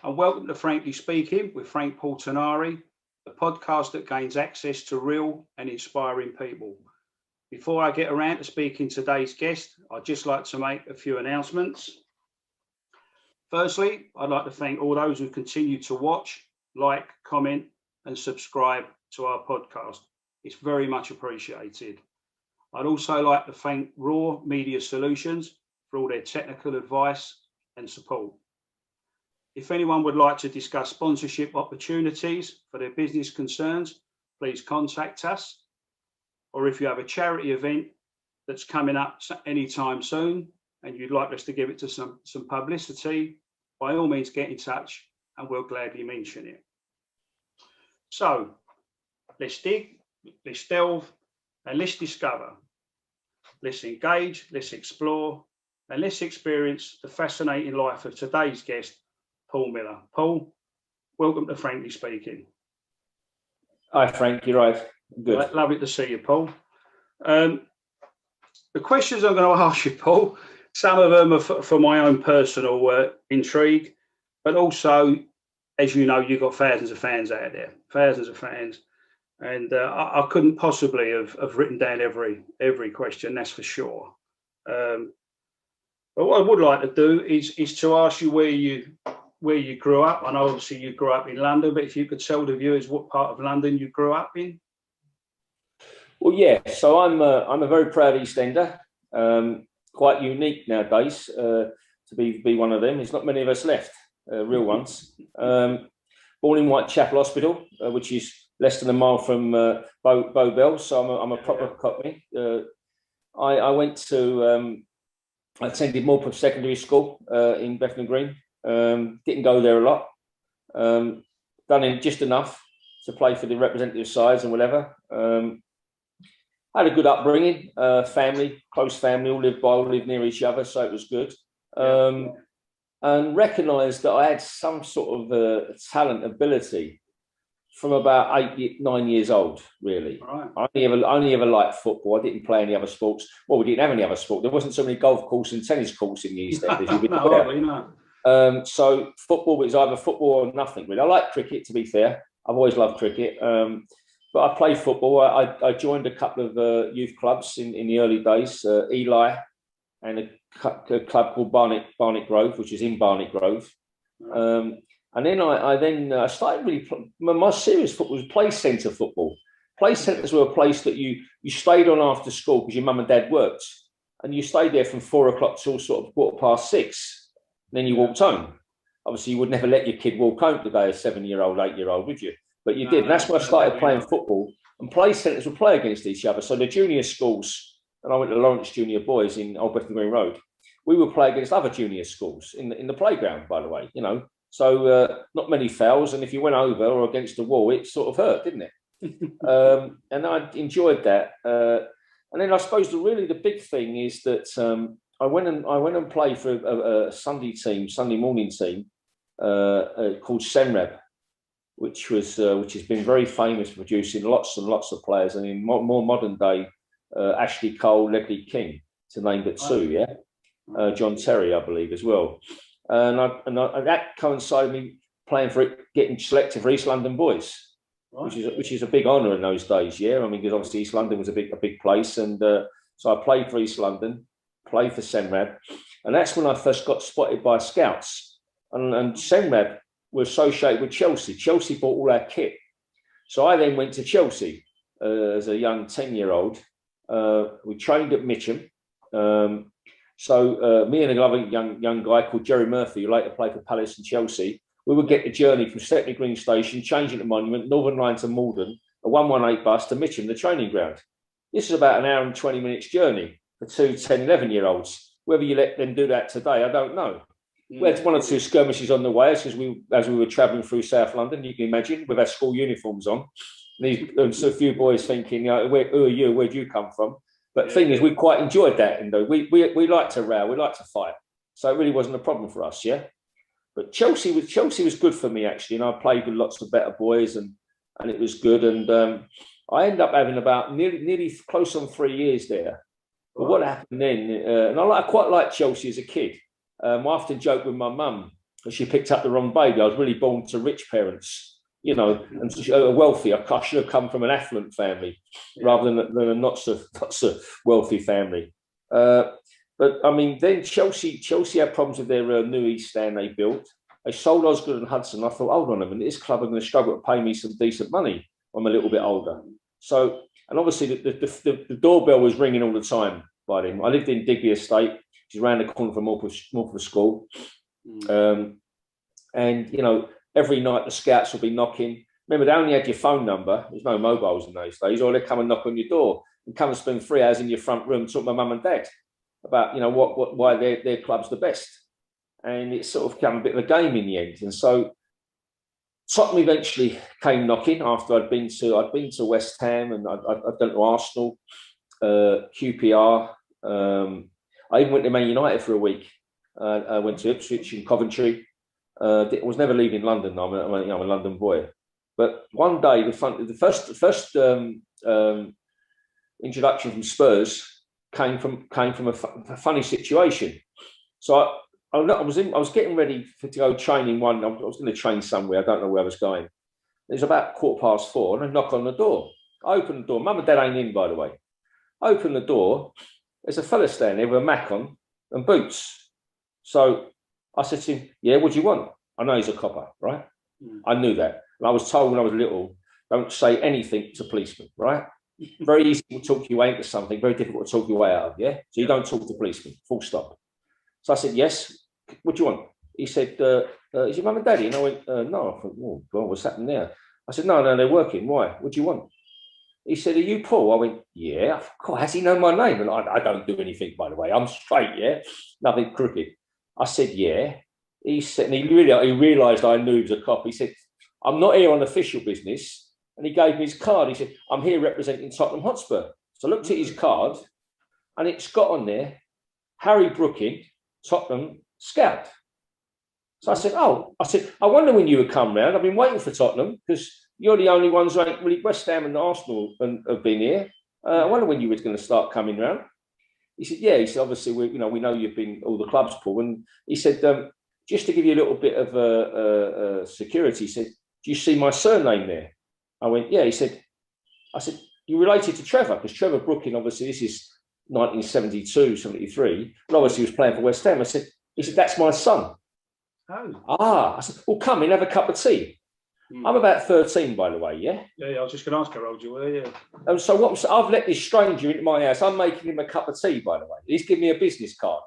and welcome to Frankly Speaking with Frank Portinari, the podcast that gains access to real and inspiring people. Before I get around to speaking today's guest, I'd just like to make a few announcements. Firstly, I'd like to thank all those who continue to watch, like, comment, and subscribe to our podcast. It's very much appreciated. I'd also like to thank Raw Media Solutions for all their technical advice and support. If anyone would like to discuss sponsorship opportunities for their business concerns, please contact us. Or if you have a charity event that's coming up anytime soon and you'd like us to give it to some publicity, by all means get in touch and we'll gladly mention it. So let's dig, let's delve, and let's discover. Let's engage, let's explore, and let's experience the fascinating life of today's guest, Paul Miller. Paul, welcome to Frankly Speaking. Hi, Frank. You're right. Good. Lovely to see you, Paul. The questions I'm going to ask you, Paul, some of them are for my own personal intrigue, but also, as you know, you've got thousands of fans out there, thousands of fans. And I couldn't possibly have written down every question, that's for sure. But what I would like to do is to ask you where you grew up. I know obviously you grew up in London, but if you could tell the viewers what part of London you grew up in. Well, yeah. So I'm a very proud East Ender. Quite unique nowadays to be one of them. There's not many of us left, real ones. Born in Whitechapel Hospital, which is less than a mile from Bow Bell, so I'm a proper Cockney. I went to I attended Morpeth Secondary School in Bethnal Green. Didn't go there a lot. Done in just enough to play for the representative sides and whatever. Had a good upbringing. Family, close family, all lived near each other, so it was good. And recognised that I had some sort of talent, ability from about 9 years old, really. Right. I only ever liked football. I didn't play any other sports. Well, we didn't have any other sport. There wasn't so many golf courses and tennis courts in the East End. So football was either football or nothing, really. I like cricket, to be fair. I've always loved cricket. But I played football. I joined a couple of youth clubs in the early days, Ely and a club called Barnet Grove, which is in Barnet Grove. And then I started really. My serious football was play centre football. Play centres were a place that you stayed on after school because your mum and dad worked, and you stayed there from 4 o'clock till sort of 6:15. Then you walked home. Obviously, you would never let your kid walk home today, a 7-year-old, 8-year-old, would you? But you did. And that's when I started playing football. And play centres would play against each other. So the junior schools, and I went to Lawrence Junior Boys in Old Bethnal Green Road. We would play against other junior schools in the playground, by the way, you know. So not many fouls, and if you went over or against the wall, it sort of hurt, didn't it? And I enjoyed that. And then I suppose the big thing is that I went and played for a Sunday morning team called Senrab, which has been very famous for producing lots and lots of players, and in more modern day, Ashley Cole, Ledley King, to name but two, yeah. John Terry, I believe, as well. And that coincided me playing for it, getting selected for East London Boys, right, which is a big honour in those days. Yeah, I mean, because obviously East London was a big place, and so I played for East London, played for Senrab, and that's when I first got spotted by scouts. And Senrab were associated with Chelsea. Chelsea bought all our kit, so I then went to Chelsea as a young 10-year-old. We trained at Mitcham. So me and another young guy called Jerry Murphy, who later played for Palace and Chelsea, we would get the journey from Stepney Green Station, changing to Monument, Northern Line to Malden, a 118 bus to Mitcham, the training ground. This is about an hour and 20 minutes journey for 2 10, 11-year-olds. Whether you let them do that today, I don't know. We had 1 or 2 skirmishes on the way as we were travelling through South London, you can imagine, with our school uniforms on. And so a few boys thinking, who are you? Where do you come from? But the thing is, we quite enjoyed that. And we like to row, we like to fight. So it really wasn't a problem for us, yeah. But Chelsea was good for me, actually. And I played with lots of better boys, and it was good. And I ended up having about nearly close on 3 years there. But what happened then, and I quite liked Chelsea as a kid. I often joke with my mum she picked up the wrong baby. I was really born to rich parents, you know, and wealthy. I should have come from an affluent family rather than a not so wealthy family. But I mean, then Chelsea had problems with their new East Stand they built. They sold Osgood and Hudson. I thought, hold on a minute, this club are going to struggle to pay me some decent money. I'm a little bit older. So, and obviously the doorbell was ringing all the time by then. I lived in Digby Estate, which is around the corner from Morpeth School. And, you know, every night the scouts would be knocking. Remember, they only had your phone number. There's no mobiles in those days. Or they'd come and knock on your door and come and spend 3 hours in your front room talking to my mum and dad about, you know, why their club's the best. And it sort of became a bit of a game in the end. And so Tottenham eventually came knocking after I'd been to West Ham and I'd done to Arsenal, QPR. I even went to Man United for a week. I went to Ipswich and Coventry. I was never leaving London. I'm a London boy. But one day, the first introduction from Spurs came from a funny situation. So I was getting ready to go training one. I was going to train somewhere. I don't know where I was going. It was about 4:15, and I knock on the door. I open the door. Mum and Dad ain't in, by the way. I open the door. There's a fella standing there with a Mac on and boots. So I said to him, "Yeah, what do you want?" I know he's a copper, right? I knew that. And I was told when I was little, don't say anything to policemen, right? Very easy to talk your way into something, very difficult to talk your way out of, yeah? So you don't talk to policemen, full stop. So I said, "Yes, what do you want?" He said, "Is your mum and daddy?" And I went, "No." I thought, "Oh, God, what's happening there?" I said, No, they're working. Why? What do you want? He said, "Are you Paul?" I went, "Yeah." God, has he known my name? And I don't do anything, by the way. I'm straight, yeah? Nothing crooked. I said, "Yeah." He said, and he realised I knew he was a cop. He said, "I'm not here on official business." And he gave me his card. He said, "I'm here representing Tottenham Hotspur." So I looked at his card and it's got on there, Harry Brooking, Tottenham scout. So I said, I wonder when you would come round. I've been waiting for Tottenham because you're the only ones who ain't really West Ham and Arsenal have been here. I wonder when you were going to start coming round. He said, "Yeah." He said, "Obviously, we know you've been all the clubs, Paul." And he said, just to give you a little bit of security, he said, "Do you see my surname there?" I went, "Yeah." I said, "You related to Trevor?" Because Trevor Brooking, obviously, this is 1972, 73, and obviously he was playing for West Ham. He said, "That's my son." Oh. I said, "Well, come in, have a cup of tea." I'm about 13, by the way, yeah? Yeah, I was just going to ask how old you were, yeah. And so I've let this stranger into my house. I'm making him a cup of tea, by the way. He's giving me a business card.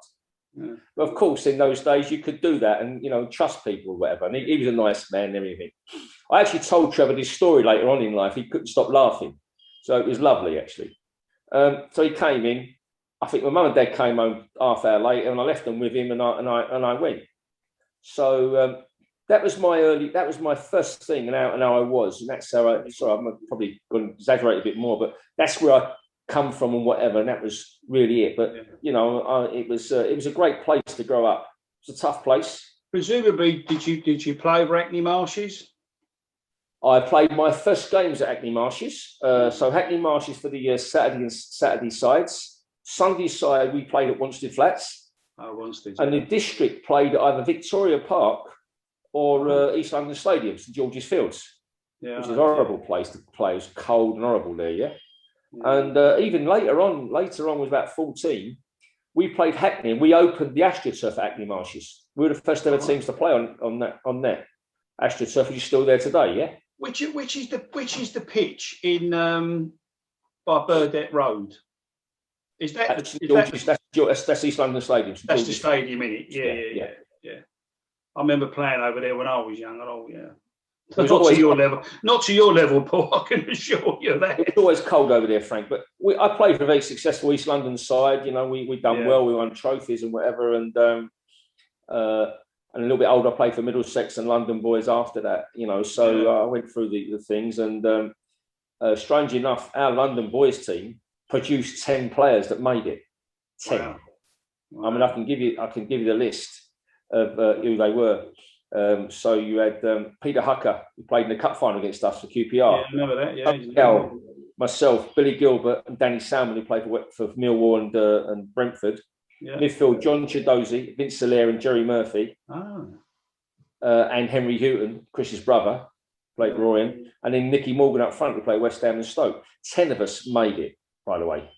Yeah. But of course, in those days, you could do that and, trust people or whatever. And he was a nice man and everything. I actually told Trevor this story later on in life. He couldn't stop laughing. So it was lovely, actually. So he came in. I think my mum and dad came home half hour later and I left them with him and I went. So that was my first thing and how I was. And that's how I'm probably going to exaggerate a bit more, but that's where I come from and whatever. And that was really it. But, it was a great place to grow up. It's a tough place. Presumably, did you play over Hackney Marshes? I played my first games at Hackney Marshes. So Hackney Marshes for the Saturday sides. Sunday side, we played at Wanstead Flats. Oh, Wanstead. And the district played at either Victoria Park or East London Stadium, St George's Fields, which is a horrible place to play. It was cold and horrible there, yeah. And even later on was about 14, we played Hackney and we opened the AstroTurf at Hackney Marshes. We were the first ever teams to play on that AstroTurf, which is still there today, yeah. Which is the pitch in by Burdett Road? Is that that's East London Stadium? That's the stadium, in it. Yeah. I remember playing over there when I was young. Not to your level, Paul. I can assure you that. It was always cold over there, Frank. But I played for a very successful East London side. We done well. We won trophies and whatever. And a little bit older, I played for Middlesex and London Boys after that. So I went through the things. And strangely enough, our London Boys team produced 10 players that made it. 10. Wow. I mean, I can give you the list of who they were. So you had Peter Hucker, who played in the cup final against us for QPR. Yeah, I remember that. Yeah. Myself, Billy Gilbert, and Danny Salmon, who played for Millwall and Brentford. Yeah. Midfield, John Chidozie, Vince Hilaire, and Jerry Murphy. and Henry Houghton, Chris's brother, played Ryan, and then Nicky Morgan up front, who played West Ham and Stoke. 10 of us made it, by the way.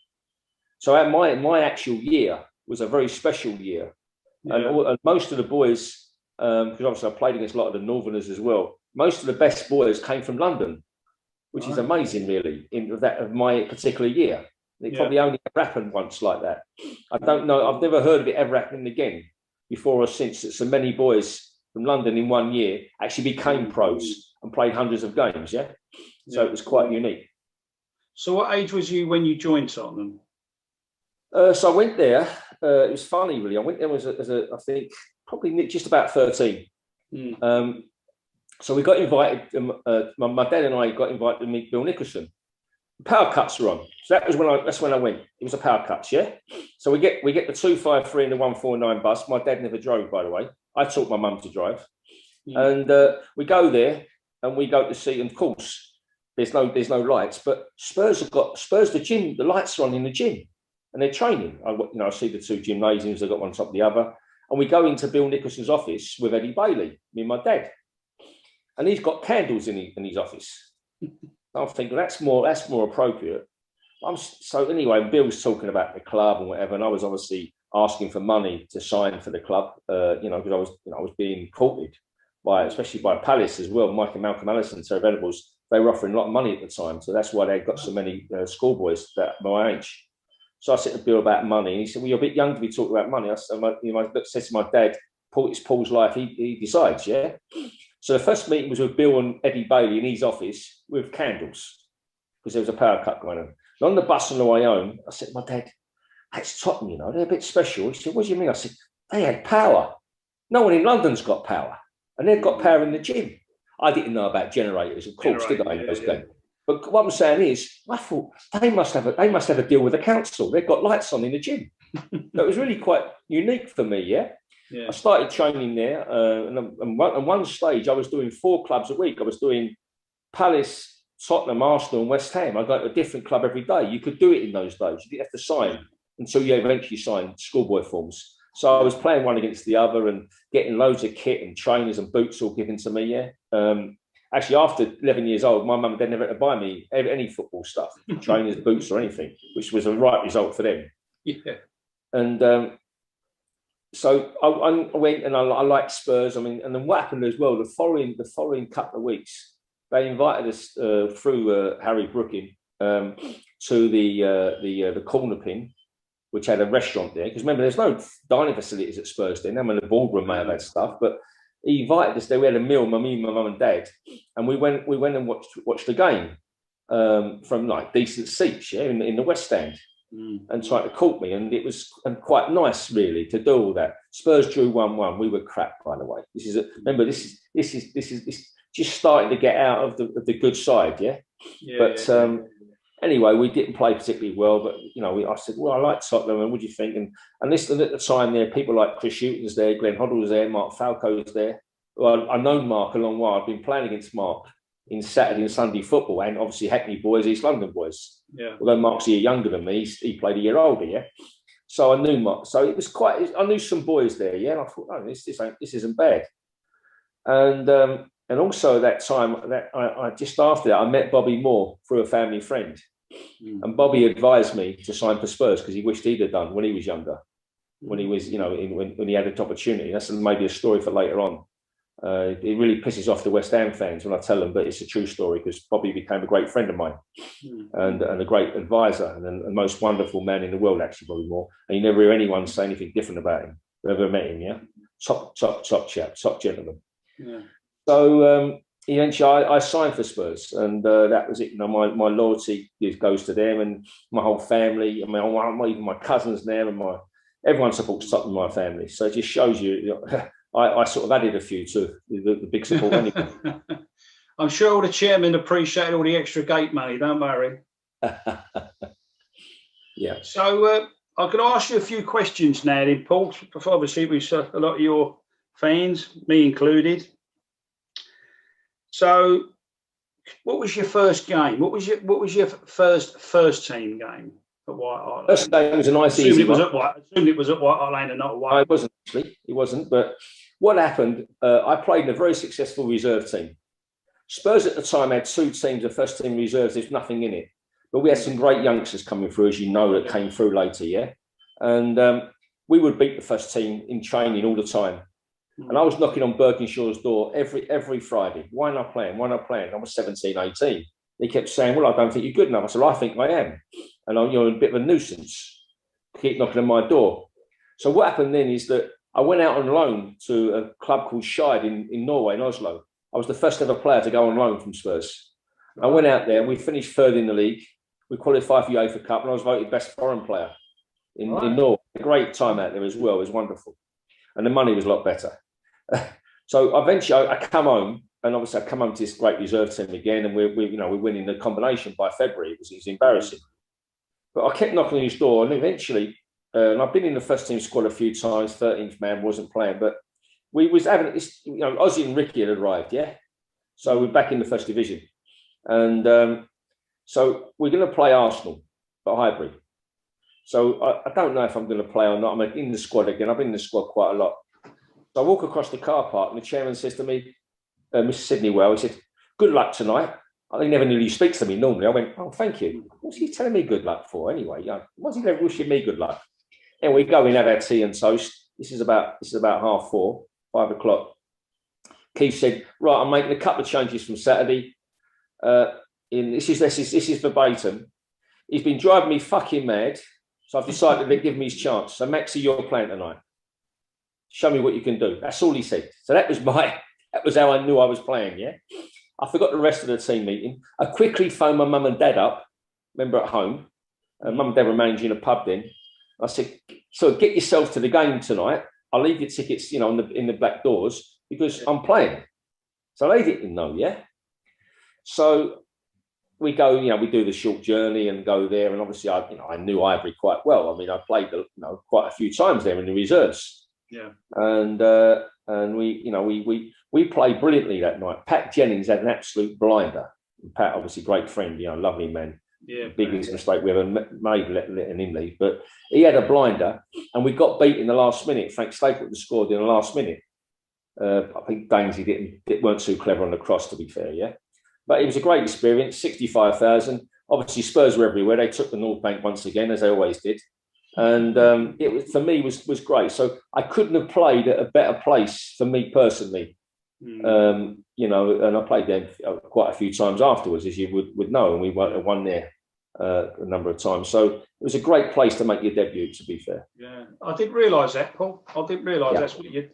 So my actual year was a very special year. And most of the boys, because obviously I played against a lot of the Northerners as well, most of the best boys came from London, which is amazing, really, of my particular year. It probably only ever happened once like that. I don't know. I've never heard of it ever happening again before or since, that so many boys from London in one year actually became pros and played hundreds of games. So it was quite unique. So what age was you when you joined Tottenham? So I went there. It was funny, really. I went there as a I think, probably just about 13. So we got invited. My dad and I got invited to meet Bill Nicholson. Power cuts were on, so that's when I went. It was a power cuts, So we get the 253 and the 149 bus. My dad never drove, by the way. I taught my mum to drive, and we go there and we go to see. And of course, there's no lights, but Spurs the gym. The lights are on in the gym, and they're training. I see the two gymnasiums. They've got one on top of the other, and we go into Bill Nicholson's office with Eddie Bailey, me and my dad, and he's got candles in his office. I'm thinking that's more appropriate. So anyway, Bill's talking about the club and whatever, and I was obviously asking for money to sign for the club, because I was being courted especially by Palace as well. Mike and Malcolm Allison, Terry Venables, they were offering a lot of money at the time, so that's why they got so many schoolboys that my age. So I said to Bill about money, and he said, "Well, you're a bit young to be talking about money." I said, I said to my dad, "It's Paul's life. He decides, So the first meeting was with Bill and Eddie Bailey in his office with candles, because there was a power cut going on. And on the bus on the way home, I said, "My dad, that's Tottenham, they're a bit special." He said, "What do you mean?" I said, "They had power. No one in London's got power. And they've got power in the gym." I didn't know about generators, of course, did I? But what I'm saying is, I thought they must have a deal with the council. They've got lights on in the gym. So it was really quite unique for me, I started training there, and at one stage I was doing 4 clubs a week. I was doing Palace, Tottenham, Arsenal, and West Ham. I got to a different club every day. You could do it in those days. You didn't have to sign until you eventually signed schoolboy forms. So I was playing one against the other and getting loads of kit and trainers and boots all given to me. Actually, after 11 years old, my mum and dad never had to buy me any football stuff, trainers, boots, or anything, which was a right result for them. And so I went, and I liked Spurs. I mean, and then what happened as well, the following couple of weeks, they invited us through Harry Brooking to the Corner Pin, which had a restaurant there. Because remember, there's no dining facilities at Spurs then. I mean, the boardroom may have had stuff, but he invited us there. We had a meal, me, my mum and dad, and we went and watched the game from like decent seats, in the West Stand. And tried to court me, and it was quite nice, really, to do all that. Spurs drew 1-1. We were crap, by the way. This is just starting to get out of the good side, Anyway, we didn't play particularly well, but I said, "Well, I like Tottenham, and what do you think?" And listen, at the time, there people like Chris Hughton's there, Glenn Hoddle was there, Mark Falco's there. Well, I've known Mark a long while. I've been playing against Mark in Saturday and Sunday football, and obviously Hackney boys, East London boys. Although Mark's a year younger than me, he played a year older, So I knew Mark. So it was I knew some boys there, And I thought, "Oh, this isn't bad." And also at that time, I just after that, I met Bobby Moore through a family friend, and Bobby advised me to sign for Spurs because he wished he'd have done when he was younger, when he was, when he had an opportunity. That's maybe a story for later on. It really pisses off the West Ham fans when I tell them, but it's a true story because Bobby became a great friend of mine and a great advisor and the most wonderful man in the world, actually, Bobby Moore. And you never hear anyone say anything different about him. Whoever met him, top chap, top gentleman. So eventually I signed for Spurs, and that was it. My loyalty goes to them and my whole family. I mean, even my cousins now, and everyone supports Tottenham, my family. So it just shows you. I sort of added a few to the big support anyway. I'm sure all the chairmen appreciate all the extra gate money, don't worry. So I'm going to ask you a few questions now, then, Paul. Obviously, we've a lot of your fans, me included. So, what was your first game? What was your first team game at White Hart Lane? First game was a nice easy one. I assumed it was at White Hart Lane and not at White. It wasn't actually. It wasn't, but what happened, I played in a very successful reserve team. Spurs at the time had 2 teams, the first team reserves, there's nothing in it. But we had some great youngsters coming through, as you know, that came through later, yeah? And we would beat the first team in training all the time. And I was knocking on Birkinshaw's door every Friday. Why not playing? Why not playing? I was 17, 18. They kept saying, well, I don't think you're good enough. I said, well, I think I am. And you're a bit of a nuisance. Keep knocking on my door. So what happened then is that I went out on loan to a club called Scheid in Norway, in Oslo. I was the first ever player to go on loan from Spurs. I went out there. We finished 3rd in the league. We qualified for the UEFA Cup, and I was voted best foreign player in Norway. A great time out there as well. It was wonderful. And the money was a lot better. So eventually I come home, and obviously I come home to this great reserve team again, and we're winning the combination by February. It was embarrassing. But I kept knocking on his door, and eventually, and I've been in the first team squad a few times, 13th man, wasn't playing, but we was having this, Ozzy and Ricky had arrived, yeah? So we're back in the first division. And so we're going to play Arsenal at Highbury. So I don't know if I'm going to play or not. I'm in the squad again. I've been in the squad quite a lot. So I walk across the car park and the chairman says to me, Mr. Sidney Well, he said, good luck tonight. He never really speaks to me normally. I went, oh, thank you. What's he telling me good luck for anyway? What's he wishing me good luck? And we go in, have our tea and toast. This is about 4:30, 5 o'clock. Keith said, right, I'm making a couple of changes from Saturday. This is verbatim. He's been driving me fucking mad. So I've decided to give him his chance. So Maxie, you're playing tonight. Show me what you can do. That's all he said. So that was how I knew I was playing, yeah? I forgot the rest of the team meeting. I quickly phoned my mum and dad up, remember at home. Mum and dad were managing a pub then. I said, so get yourself to the game tonight. I'll leave your tickets, in the back doors because I'm playing. So they didn't know, yeah? So we go, we do the short journey and go there. And obviously, I knew Highbury quite well. I mean, I played, quite a few times there in the reserves. Yeah. And we played brilliantly that night. Pat Jennings had an absolute blinder. Pat, obviously, great friend, lovely man. Yeah. Biggest mistake we ever made, letting him leave. But he had a blinder, and we got beat in the last minute. Frank Stapleton scored in the last minute. I think Dainsy weren't too clever on the cross, to be fair, yeah. But it was a great experience, 65,000. Obviously, Spurs were everywhere. They took the North Bank once again, as they always did. And it was, for me, was great. So I couldn't have played at a better place for me personally. And I played there quite a few times afterwards, as you would know, and we won there a number of times. So it was a great place to make your debut, to be fair. Yeah, I didn't realise that, Paul. I didn't realise that's what you.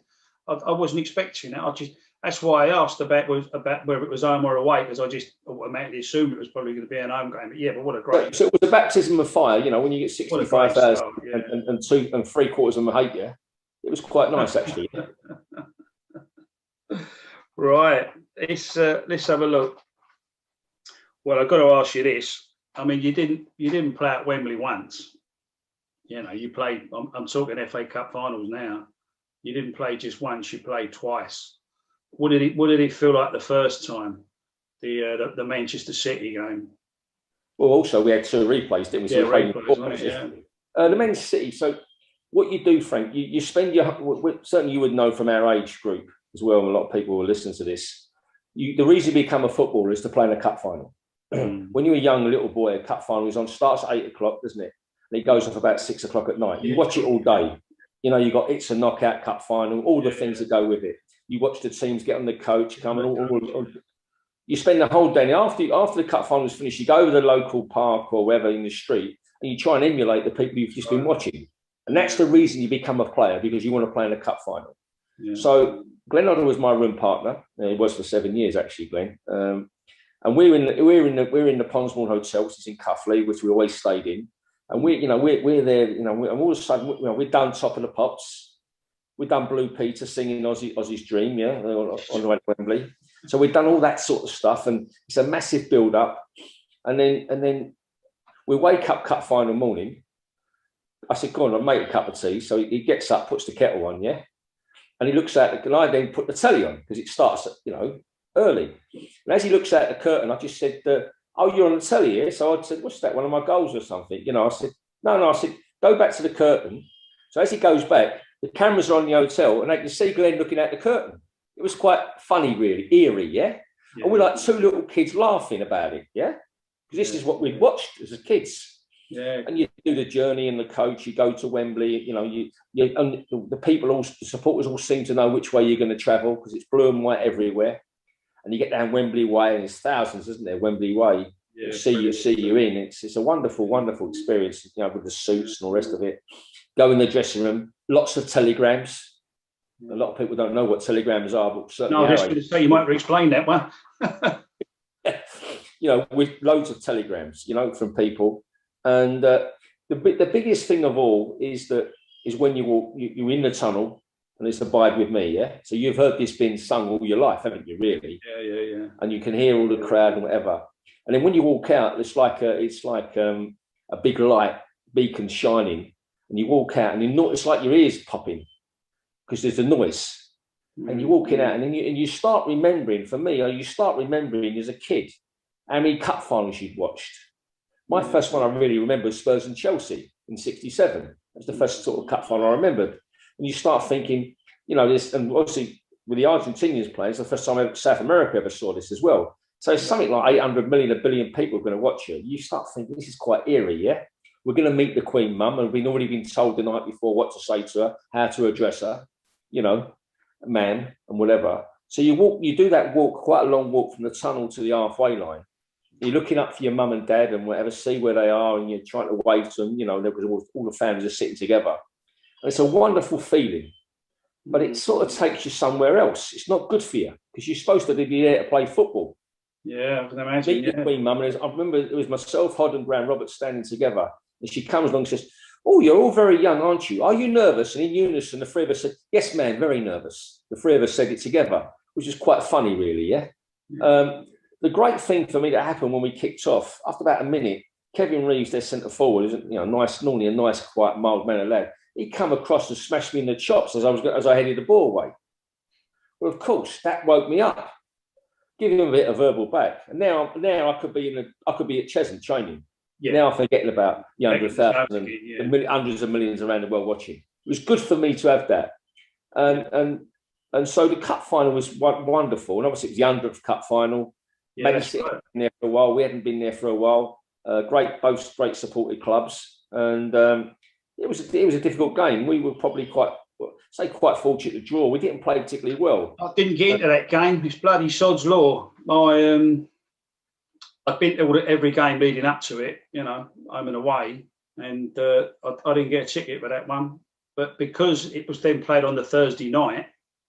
I wasn't expecting that. That's why I asked about whether it was home or away, because I just automatically assumed it was probably going to be an home game. But what a great! So it was a baptism of fire. When you get 65,000 and 2 3/4 of them hate you, it was quite nice actually. Right, let's have a look. Well, I've got to ask you this. I mean, you didn't play at Wembley once. You played. I'm talking FA Cup finals now. You didn't play just once. You played twice. What did it feel like the first time? The Manchester City game. Well, also we had 2 replays, didn't we? The Man City. So what you do, Frank, you spend certainly you would know from our age group as well, and a lot of people will listen to this. The reason you become a footballer is to play in a cup final. When you're a young little boy, a cup final starts at 8 o'clock, doesn't it? And it goes off about 6 o'clock at night. You watch it all day. You got it's a knockout cup final, all the things that go with it. You watch the teams get on the coach, come and all. You spend the whole day. After the cup final is finished, you go to the local park or wherever in the street, and you try and emulate the people you've just been watching. And that's the reason you become a player, because you want to play in a cup final. Yeah. So Glenn Otter was my room partner. He was for 7 years actually, Glenn. And we're in the Ponsbourne Hotel, which is in Cuffley, which we always stayed in. And we're there, and all of a sudden, we've done Top of the Pops. We've done Blue Peter singing Ozzy's Dream, on the way to Wembley. So we've done all that sort of stuff, and it's a massive build-up. And then we wake up cup final morning. I said, go on, I'll make a cup of tea. So he gets up, puts the kettle on, yeah? And he looks out, and I then put the telly on, because it starts, early. And as he looks out the curtain, I just said, oh, you're on the telly here? So I said, what's that, one of my goals or something? I said, no. I said, go back to the curtain. So as he goes back, the cameras are on the hotel, and they can see Glenn looking out the curtain. It was quite funny, really, eerie, yeah? And we're like two little kids laughing about it, yeah? Because this is what we'd watched as kids. Yeah. And you do the journey in the coach, you go to Wembley, you know, and the people, all the supporters all seem to know which way you're going to travel because it's blue and white everywhere. And you get down Wembley Way, and there's thousands, isn't there, Wembley Way? Yeah, see you in. It's a wonderful, wonderful experience, you know, with the suits and all the rest of it. Go in the dressing room, lots of telegrams. A lot of people don't know what telegrams are, but certainly. No, I was just going to say, you might explain that one. You know, with loads of telegrams, you know, from people. And the biggest thing of all is when you walk, you're in the tunnel, and it's Abide With Me, yeah? So you've heard this being sung all your life, haven't you, really? Yeah. And you can hear all the crowd and whatever. And then when you walk out, it's like a big light beacon shining, and you walk out, and it's like your ears popping because there's a noise. And you're walking out, and you start remembering. For me, you start remembering as a kid how many cup finals you'd watched. My first one I really remember was Spurs and Chelsea in '67. That was the first sort of cup final I remembered. And you start thinking, you know, this, and obviously with the Argentinians playing, it's the first time South America ever saw this as well. So it's something like 800 million, a billion people are going to watch it. You start thinking, this is quite eerie, yeah? We're going to meet the Queen Mum, and we've already been told the night before what to say to her, how to address her, you know, man, and whatever. So you do that walk, quite a long walk from the tunnel to the halfway line. You're looking up for your mum and dad and whatever, see where they are, and you're trying to wave to them, you know, because all the families are sitting together. And it's a wonderful feeling, but it sort of takes you somewhere else. It's not good for you because you're supposed to be there to play football. Yeah, I can imagine. Meet the Queen Mum, and I remember it was myself, Hod, and Gran Robert standing together, and she comes along and says, "Oh, you're all very young, aren't you? Are you nervous?" And in unison, the three of us said, "Yes, ma'am, very nervous." The three of us said it together, which is quite funny, really, yeah? The great thing for me that happened when we kicked off, after about a minute, Kevin Reeves, their centre forward, isn't, you know, normally a nice, quiet, mild mannered lad. He come across and smashed me in the chops as I headed the ball away. Well, of course, that woke me up, giving him a bit of verbal back. And now I could be at Cheshunt training. Yeah. Now I'm forgetting about 100,000 and hundreds of millions around the world watching. It was good for me to have that. And so the cup final was wonderful. And obviously it was the 100th cup final. Yeah, maybe sitting there for a while. We hadn't been there for a while. Both great supported clubs. And it was a difficult game. We were probably quite fortunate to draw. We didn't play particularly well. I didn't get into that game. It's bloody sod's law. I've been to every game leading up to it, you know, home and away, and I didn't get a ticket for that one. But because it was then played on the Thursday night,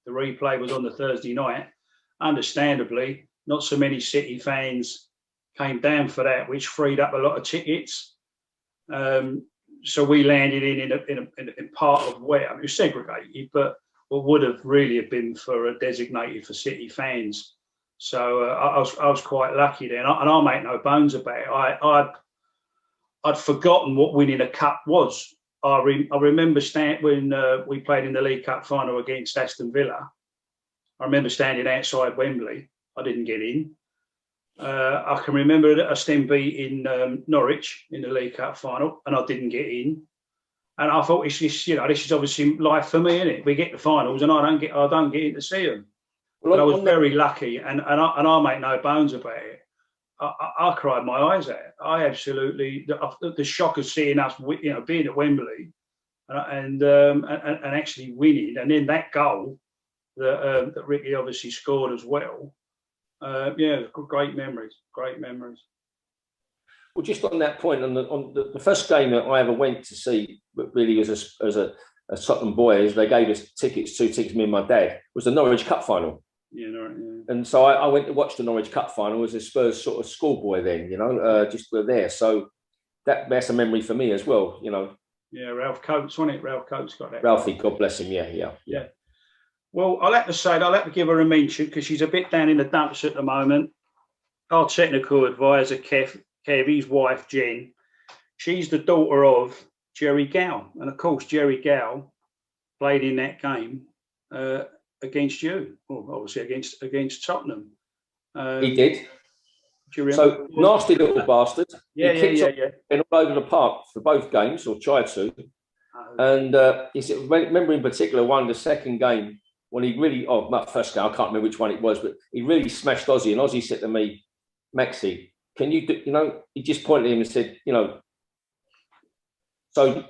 the replay was on the Thursday night, understandably, not so many City fans came down for that, which freed up a lot of tickets. So we landed in part of where, I mean, it was segregated, but what would have really have been designated for City fans. So I was quite lucky then, and I'll make no bones about it. I'd forgotten what winning a cup was. I remember when we played in the League Cup final against Aston Villa. I remember standing outside Wembley. I didn't get in. I can remember us then beating Norwich in the League Cup final, and I didn't get in. And I thought, this is obviously life for me, isn't it? We get the finals, and I don't get in to see them. But I was very lucky, and I'll make no bones about it. I cried my eyes out. I absolutely the shock of seeing us, being at Wembley, and actually winning, and then that goal that Ricky obviously scored as well. Great memories. Well, just on that point, on the first game that I ever went to see, really as a Tottenham boy, is they gave us two tickets, me and my dad, was the Norwich Cup final. Yeah. And so I went to watch the Norwich Cup final as a Spurs sort of schoolboy then, just were there. So that's a memory for me as well, Yeah, Ralph Coates, wasn't it? Ralph Coates got that. Ralphie, God bless him. Yeah. Well, I'll have to give her a mention because she's a bit down in the dumps at the moment. Our technical advisor, Kev, his wife, Jen, she's the daughter of Jerry Gow. And of course, Jerry Gow played in that game against you, well, obviously against Tottenham. He did. So nasty little bastard. Yeah. And all over the park for both games, or tried to. And he said, remember in particular the second game when he really, not first game, I can't remember which one it was, but he really smashed Ozzy. And Ozzy said to me, Maxi, can you do, he just pointed at him and said, so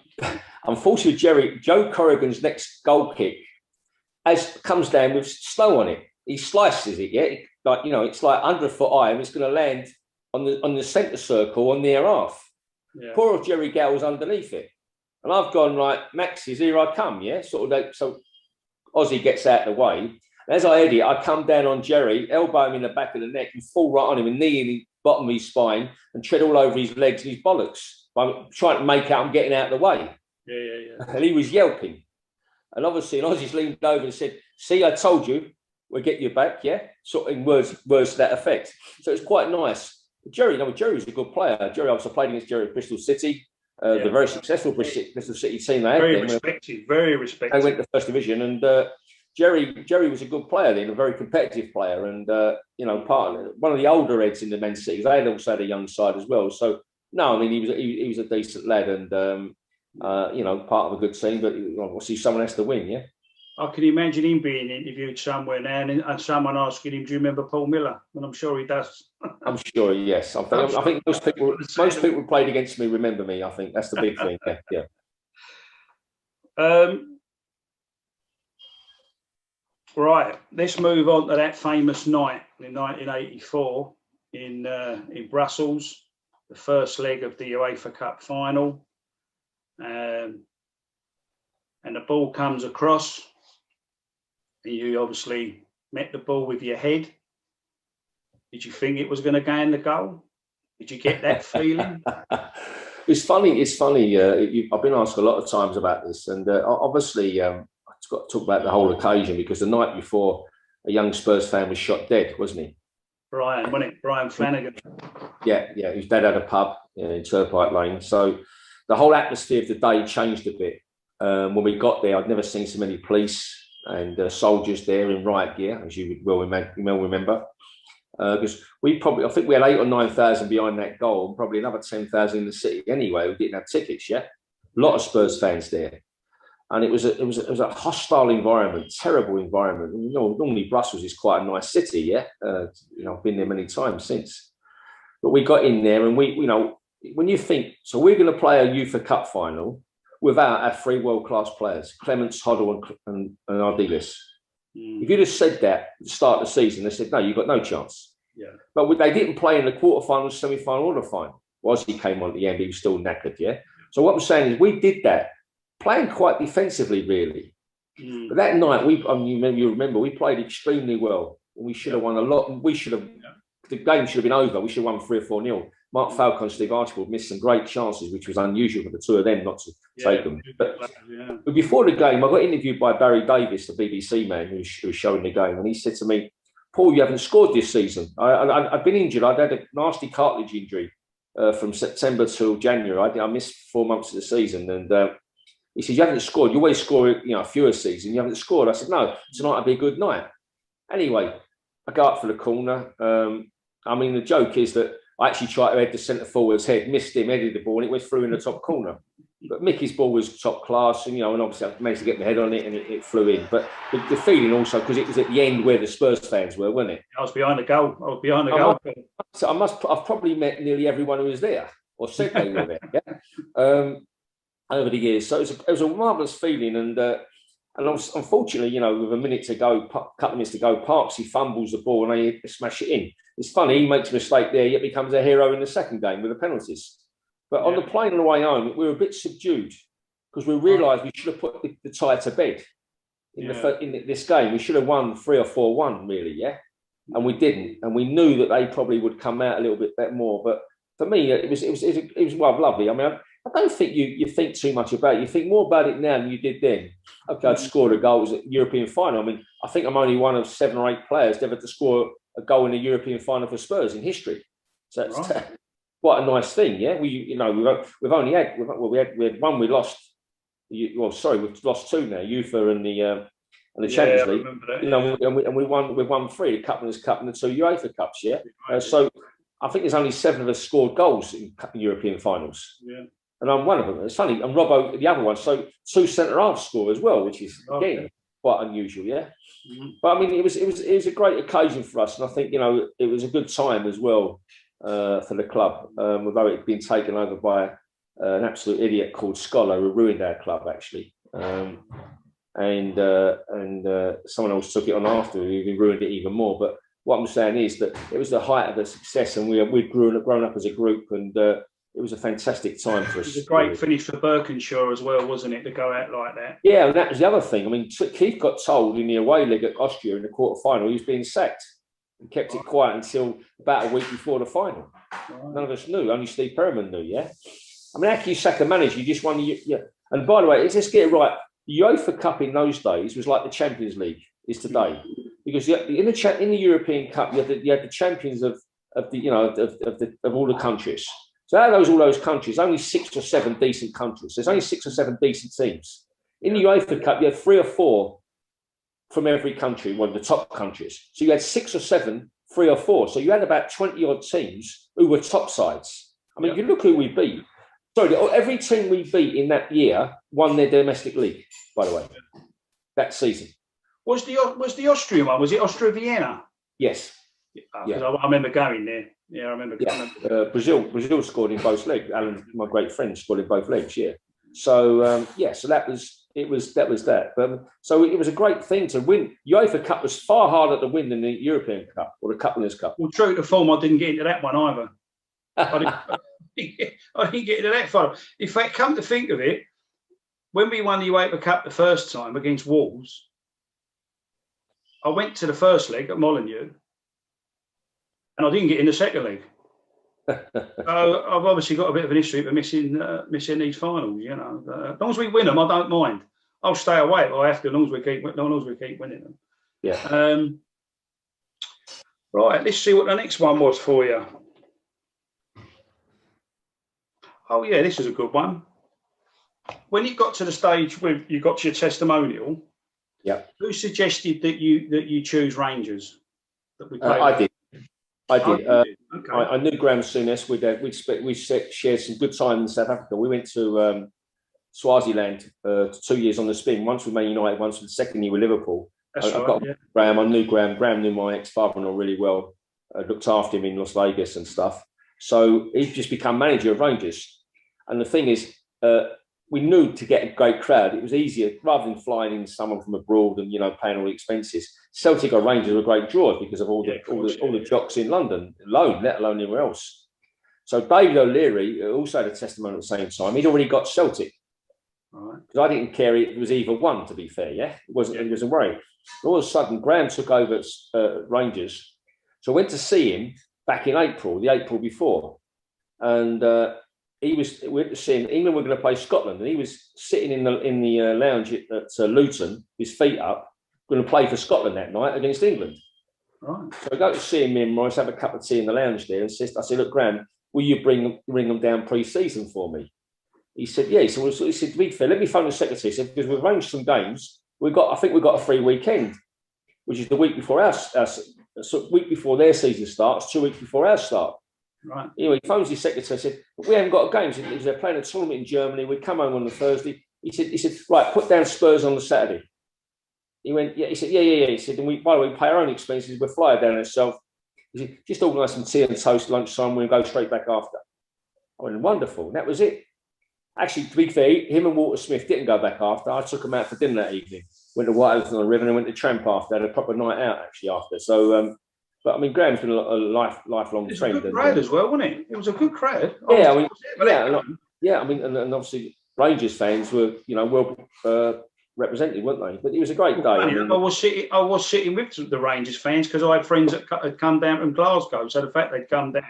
unfortunately, Joe Corrigan's next goal kick comes down with snow on it. He slices it, yeah? It's like under a foot high and it's going to land on the centre circle on near half. Yeah. Poor old Jerry Gowell's underneath it. And I've gone, like, Maxis, here I come, yeah? So Ozzy gets out of the way. And as I head it, I come down on Jerry, elbow him in the back of the neck and fall right on him and knee in the bottom of his spine and tread all over his legs and his bollocks. I'm trying to make out I'm getting out of the way. Yeah. And he was yelping. And obviously, Ozzy's leaned over and said, see, I told you, we'll get you back, yeah? Sort of in words to that effect. So it's quite nice. Jerry was a good player. Jerry, I played against Jerry at Bristol City, the very successful Bristol City team they had. Very respected. They went to first division, and Jerry was a good player then, a very competitive player, and one of the older heads in the men's city. They had also had a young side as well. So no, I mean he was a decent lad, and part of a good team. But obviously someone has to win, yeah. I can imagine him being interviewed somewhere now and someone asking him, do you remember Paul Miller? And I'm sure he does. I'm sure, yes. I think most people who played against me remember me. I think that's the big thing. Yeah. Right, let's move on to that famous night in 1984 in Brussels, the first leg of the UEFA Cup final. And the ball comes across. And you obviously met the ball with your head. Did you think it was going to go in the goal? Did you get that feeling? It's funny. I've been asked a lot of times about this, and obviously I've got to talk about the whole occasion because the night before, a young Spurs fan was shot dead, wasn't he? Brian, wasn't it? Brian Flanagan. Yeah. His dad had a pub in Turnpike Lane, so the whole atmosphere of the day changed a bit. When we got there, I'd never seen so many police and soldiers there in riot gear, as you would well remember. Because I think we had 8,000 or 9,000 behind that goal, and probably another 10,000 in the city anyway. We didn't have tickets yet. A lot of Spurs fans there, and it was a hostile environment, terrible environment. Normally Brussels is quite a nice city, yeah. I've been there many times since, but we got in there, and when you think, so we're going to play a UEFA Cup final without our three world-class players, Clements, Hoddle and Ardiles. If you'd have said that at the start of the season, they said, no, you've got no chance. Yeah. But they didn't play in the quarterfinals, semi-final, or the final. Whilst he came on at the end, he was still knackered, yeah? So what I'm saying is we did that, playing quite defensively, really. But that night, you remember, we played extremely well. We should have won a lot. The game should have been over. We should have won 3 or 4-0. Mark Falcon and Steve Archibald missed some great chances, which was unusual for the two of them not to take them. But before the game, I got interviewed by Barry Davis, the BBC man who was showing the game, and he said to me, Paul, you haven't scored this season. I'd been injured. I'd had a nasty cartilage injury from September till January. I missed 4 months of the season. And he said, you haven't scored. You always score a few a season. You haven't scored. I said, no, tonight will be a good night. Anyway, I go up for the corner. The joke is that I actually tried to head the centre forward's head, missed him, headed the ball, and it went through in the top corner. But Mickey's ball was top class, and obviously I managed to get my head on it, and it flew in. But the feeling also, because it was at the end where the Spurs fans were, wasn't it? I was behind the goal. I've probably met nearly everyone who was there, or said they were there. Yeah, over the years. So it was a marvellous feeling, and unfortunately, with a couple of minutes to go, Parks, he fumbles the ball and they smash it in. It's funny, he makes a mistake there, yet becomes a hero in the second game with the penalties. But on the plane on the way home, we were a bit subdued because we realised we should have put the tie to bed in this game. We should have won 3 or 4-1, really, yeah? And we didn't. And we knew that they probably would come out a little bit more. But for me, it was lovely. I mean, I don't think you think too much about it. You think more about it now than you did then. Okay, I'd scored a goal. It was a European final. I mean, I think I'm only one of 7 or 8 players ever to score a goal in a European final for Spurs in history. So it's quite a nice thing, yeah. We only had one. We lost. We've lost 2 now. UEFA and the Champions League. And we won 3: the Cup Cup and the 2 UEFA Cups. Yeah. So I think there's only 7 of us scored goals in European finals. Yeah. and I'm one of them. It's funny, and Robbo, the other one. So 2 centre halves score as well, which is again quite unusual. Yeah, but I mean, it was a great occasion for us, and I think it was a good time as well for the club, although it had been taken over by an absolute idiot called Scholar who ruined our club actually. And someone else took it on after, who ruined it even more. But what I'm saying is that it was the height of the success, and we'd grown up as a group, and it was a fantastic time for us. It was a great finish for Birkenshire as well, wasn't it, to go out like that? Yeah, and that was the other thing. I mean, Keith got told in the away leg at Austria in the quarter-final he was being sacked, and kept it quiet until about a week before the final. Right. None of us knew, only Steve Perriman knew, yeah? I mean, how can you sack a manager? You just won the... Yeah. And by the way, let's just get it right. The UEFA Cup in those days was like the Champions League is today, because in the European Cup you had the champions of all the countries. So out of all those countries, only 6 or 7 decent countries. There's only 6 or 7 decent teams. In the UEFA Cup, you had 3 or 4 from every country, one of the top countries. So you had 6 or 7, 3 or 4. So you had about 20 odd teams who were top sides. I mean, if you look who we beat. Sorry, every team we beat in that year won their domestic league, by the way, that season. Was the Austrian one? Was it Austria Vienna? Yes. Yeah. I remember going there. Yeah, I remember. Yeah. Brazil scored in both legs. Alan, my great friend, scored in both legs. Yeah. So so that was that. So it was a great thing to win. UEFA Cup was far harder to win than the European Cup or the Cup Winners' Cup. Well, true to form, I didn't get into that one either. I didn't get into that far. In fact, come to think of it, when we won the UEFA Cup the first time against Wolves, I went to the first leg at Molineux, and I didn't get in the second leg. So I've obviously got a bit of an history for missing these finals. As long as we win them, I don't mind. I'll stay away if I have to, as long as we keep winning them. Yeah. Right. Let's see what the next one was for you. Oh yeah, this is a good one. When you got to the stage where you got to your testimonial, who suggested that you choose Rangers? I did. Okay. I knew Graham Souness. We shared some good time in South Africa. We went to Swaziland 2 years on the spin. Once with Man United, once with the second year with Liverpool. Graham. I knew Graham. Graham knew my ex-father-in-law really well. I looked after him in Las Vegas and stuff. So he's just become manager of Rangers. And the thing is, we knew to get a great crowd, it was easier rather than flying in someone from abroad and paying all the expenses. Celtic or Rangers were great draws because of all the jocks in London alone, let alone anywhere else. So David O'Leary also had a testimony at the same time. He'd already got Celtic. Because I didn't care; it was either one. To be fair, it wasn't worrying. All of a sudden, Graham took over Rangers, so I went to see him back in April, the April before, and we went to see him. England were going to play Scotland, and he was sitting in the lounge at Luton, his feet up, going to play for Scotland that night against England. Right. So I go to see him, me and Maurice have a cup of tea in the lounge there, and I said, "Look, Graham, will you bring them down pre-season for me?" He said, "Yeah." So he said, "To be fair, let me phone the secretary." He said, "Because we've arranged some games. I think we've got a free weekend, which is the week before week before their season starts, 2 weeks before ours start." Right. Anyway, he phones his secretary. Said, "We haven't got a game." He said, "They're playing a tournament in Germany. We come home on the Thursday." He said, "Right, put down Spurs on the Saturday." He went, "Yeah." He said, "Yeah." He said, "And by the way, we pay our own expenses. We're flying down ourselves." He said, "Just organise some tea and toast lunchtime. We'll go straight back after." I went, "Wonderful." And that was it. Actually, to be fair, him and Walter Smith didn't go back after. I took them out for dinner that evening. Went to White Elephant on the River and went to Tramp after. Had a proper night out actually after. So, but I mean, Graham's been a lifelong friend. It was a good crowd as well, wasn't it? It was a good crowd. Yeah, I mean, and obviously Rangers fans were, well represented, weren't they? But it was a great day. I was sitting with the Rangers fans because I had friends that had come down from Glasgow. So the fact they'd come down,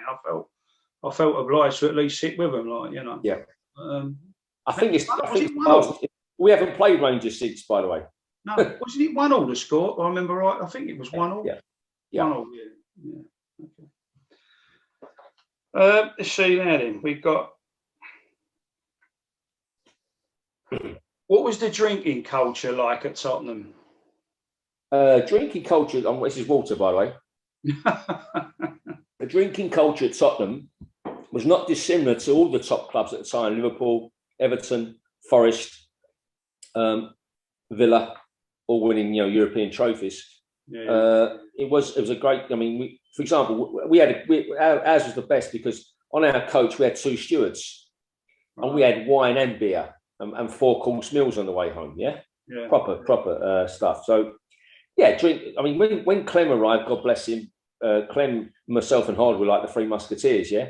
I felt obliged to at least sit with them, Yeah. I think we haven't played Rangers since, by the way. No, wasn't it 1-1 the score? I remember right. I think it was 1-1. Yeah. 1-1. Yeah. Okay. Let's see now. Then we've got. What was the drinking culture like at Tottenham? Drinking culture. This is Walter, by the way. The drinking culture at Tottenham was not dissimilar to all the top clubs at the time: Liverpool, Everton, Forest, Villa, all winning European trophies. It was a great. I mean, for example, ours was the best because on our coach we had 2 stewards, and we had wine and beer and 4-course meals on the way home. Yeah. Proper stuff. So yeah, drink. I mean, when Clem arrived, God bless him, Clem, myself, and Hard were like the 3 musketeers. Yeah.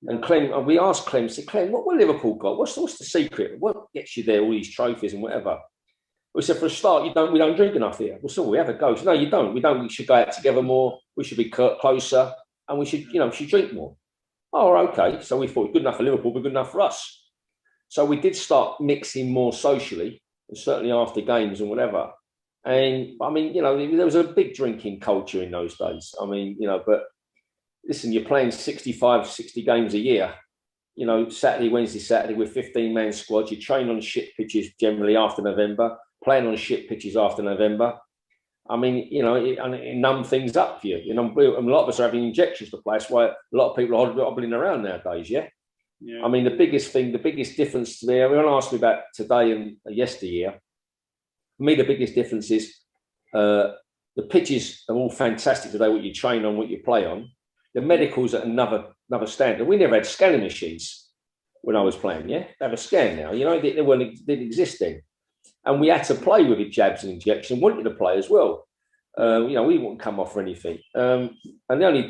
And Clem, and we asked Clem, said, Clem, what Liverpool got? What's the secret? What gets you there? All these trophies and whatever. We said, for a start, we don't drink enough here. Well, so we have a go. Said, no, you don't. We should go out together more. We should be closer, and we should drink more. Oh, okay. So we thought good enough for Liverpool, but good enough for us. So we did start mixing more socially, and certainly after games and whatever. And I mean, there was a big drinking culture in those days. I mean, but listen, you're playing 65, 60 games a year. Saturday, Wednesday, Saturday with 15-man squads. You train on shit pitches generally after November, playing on shit pitches after November. I mean, it numbed things up for you. A lot of us are having injections to play. That's why a lot of people are hobbling around nowadays, yeah? I mean, the biggest difference today, everyone asked me about today and yesteryear. For me, the biggest difference is the pitches are all fantastic today, what you train on, what you play on. The medical's at another standard. We never had scanning machines when I was playing, yeah? They have a scan now, they didn't exist then. And we had to play with it, jabs and injection, wanted to play as well. We wouldn't come off for anything. And the only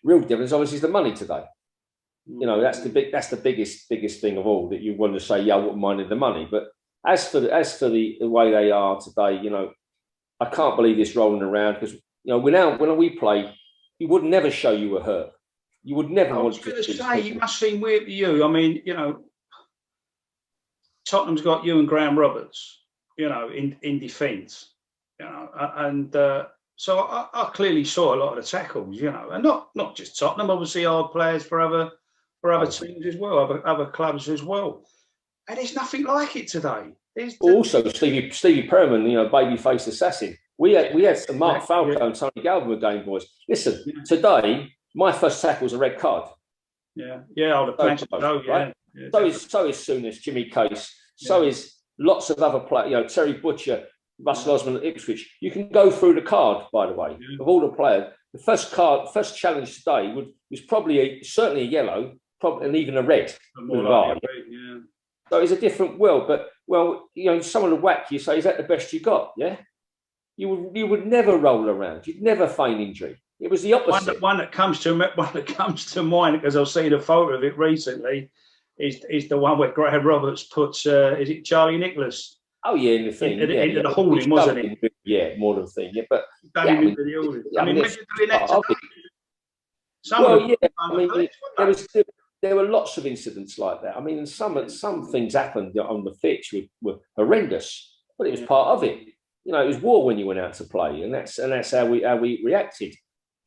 real difference, obviously, is the money today. That's the biggest thing of all, that you want to say, yeah, I wouldn't mind the money. But as for the way they are today, I can't believe this rolling around because, when we play, he would never show you were hurt. You would never want to say, it must seem weird to you. I mean, Tottenham's got you and Graham Roberts, in defence, and so I clearly saw a lot of the tackles, and not just Tottenham, obviously our players for other teams as well, other clubs as well, and there's nothing like it today. Also, Stevie Perriman, baby-faced assassin. We had some Mark Falco and Tony Galvin were game boys. Listen, today my first tackle was a red card. Yeah, I would have right? So is Souness, Jimmy Case. So is lots of other players. Terry Butcher, Russell Osman at Ipswich. You can go through the card, by the way, of all the players. The first challenge today was probably certainly a yellow, probably and even a red. So it's a different world. But someone would whack you, say, is that the best you got? Yeah. You would never roll around. You'd never feign injury. It was the opposite. One that comes to mind, because I've seen a photo of it recently, is the one where Graham Roberts puts is it Charlie Nicholas? Oh yeah, in the thing into the hauling, wasn't it? Yeah, more than thing. Yeah, but into the hauling. I mean, imagine doing that today. There were lots of incidents like that. I mean, some things happened on the pitch were horrendous, but it was part of it. It was war when you went out to play, and that's how we reacted.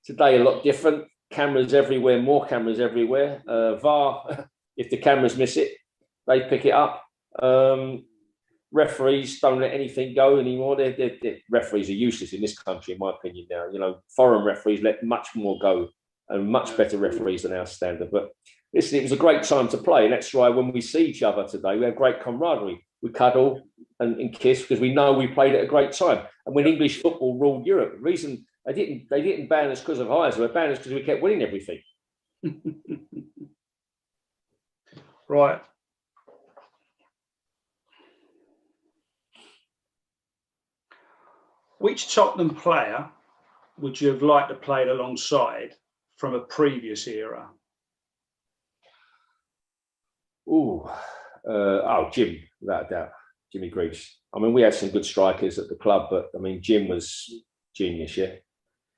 Today, a lot different. Cameras everywhere, more cameras everywhere. VAR, if the cameras miss it, they pick it up. Referees don't let anything go anymore. Referees are useless in this country, in my opinion. Now, foreign referees let much more go, and much better referees than our standard. But listen, it was a great time to play, and that's why when we see each other today, we have great camaraderie. We cuddle and kiss because we know we played at a great time. And when English football ruled Europe, the reason they didn't ban us because of Heiser, they banned us because we kept winning everything. Right. Which Tottenham player would you have liked to play alongside from a previous era? Jim, without a doubt. Jimmy Greaves. I mean, we had some good strikers at the club, but I mean, Jim was genius, yeah.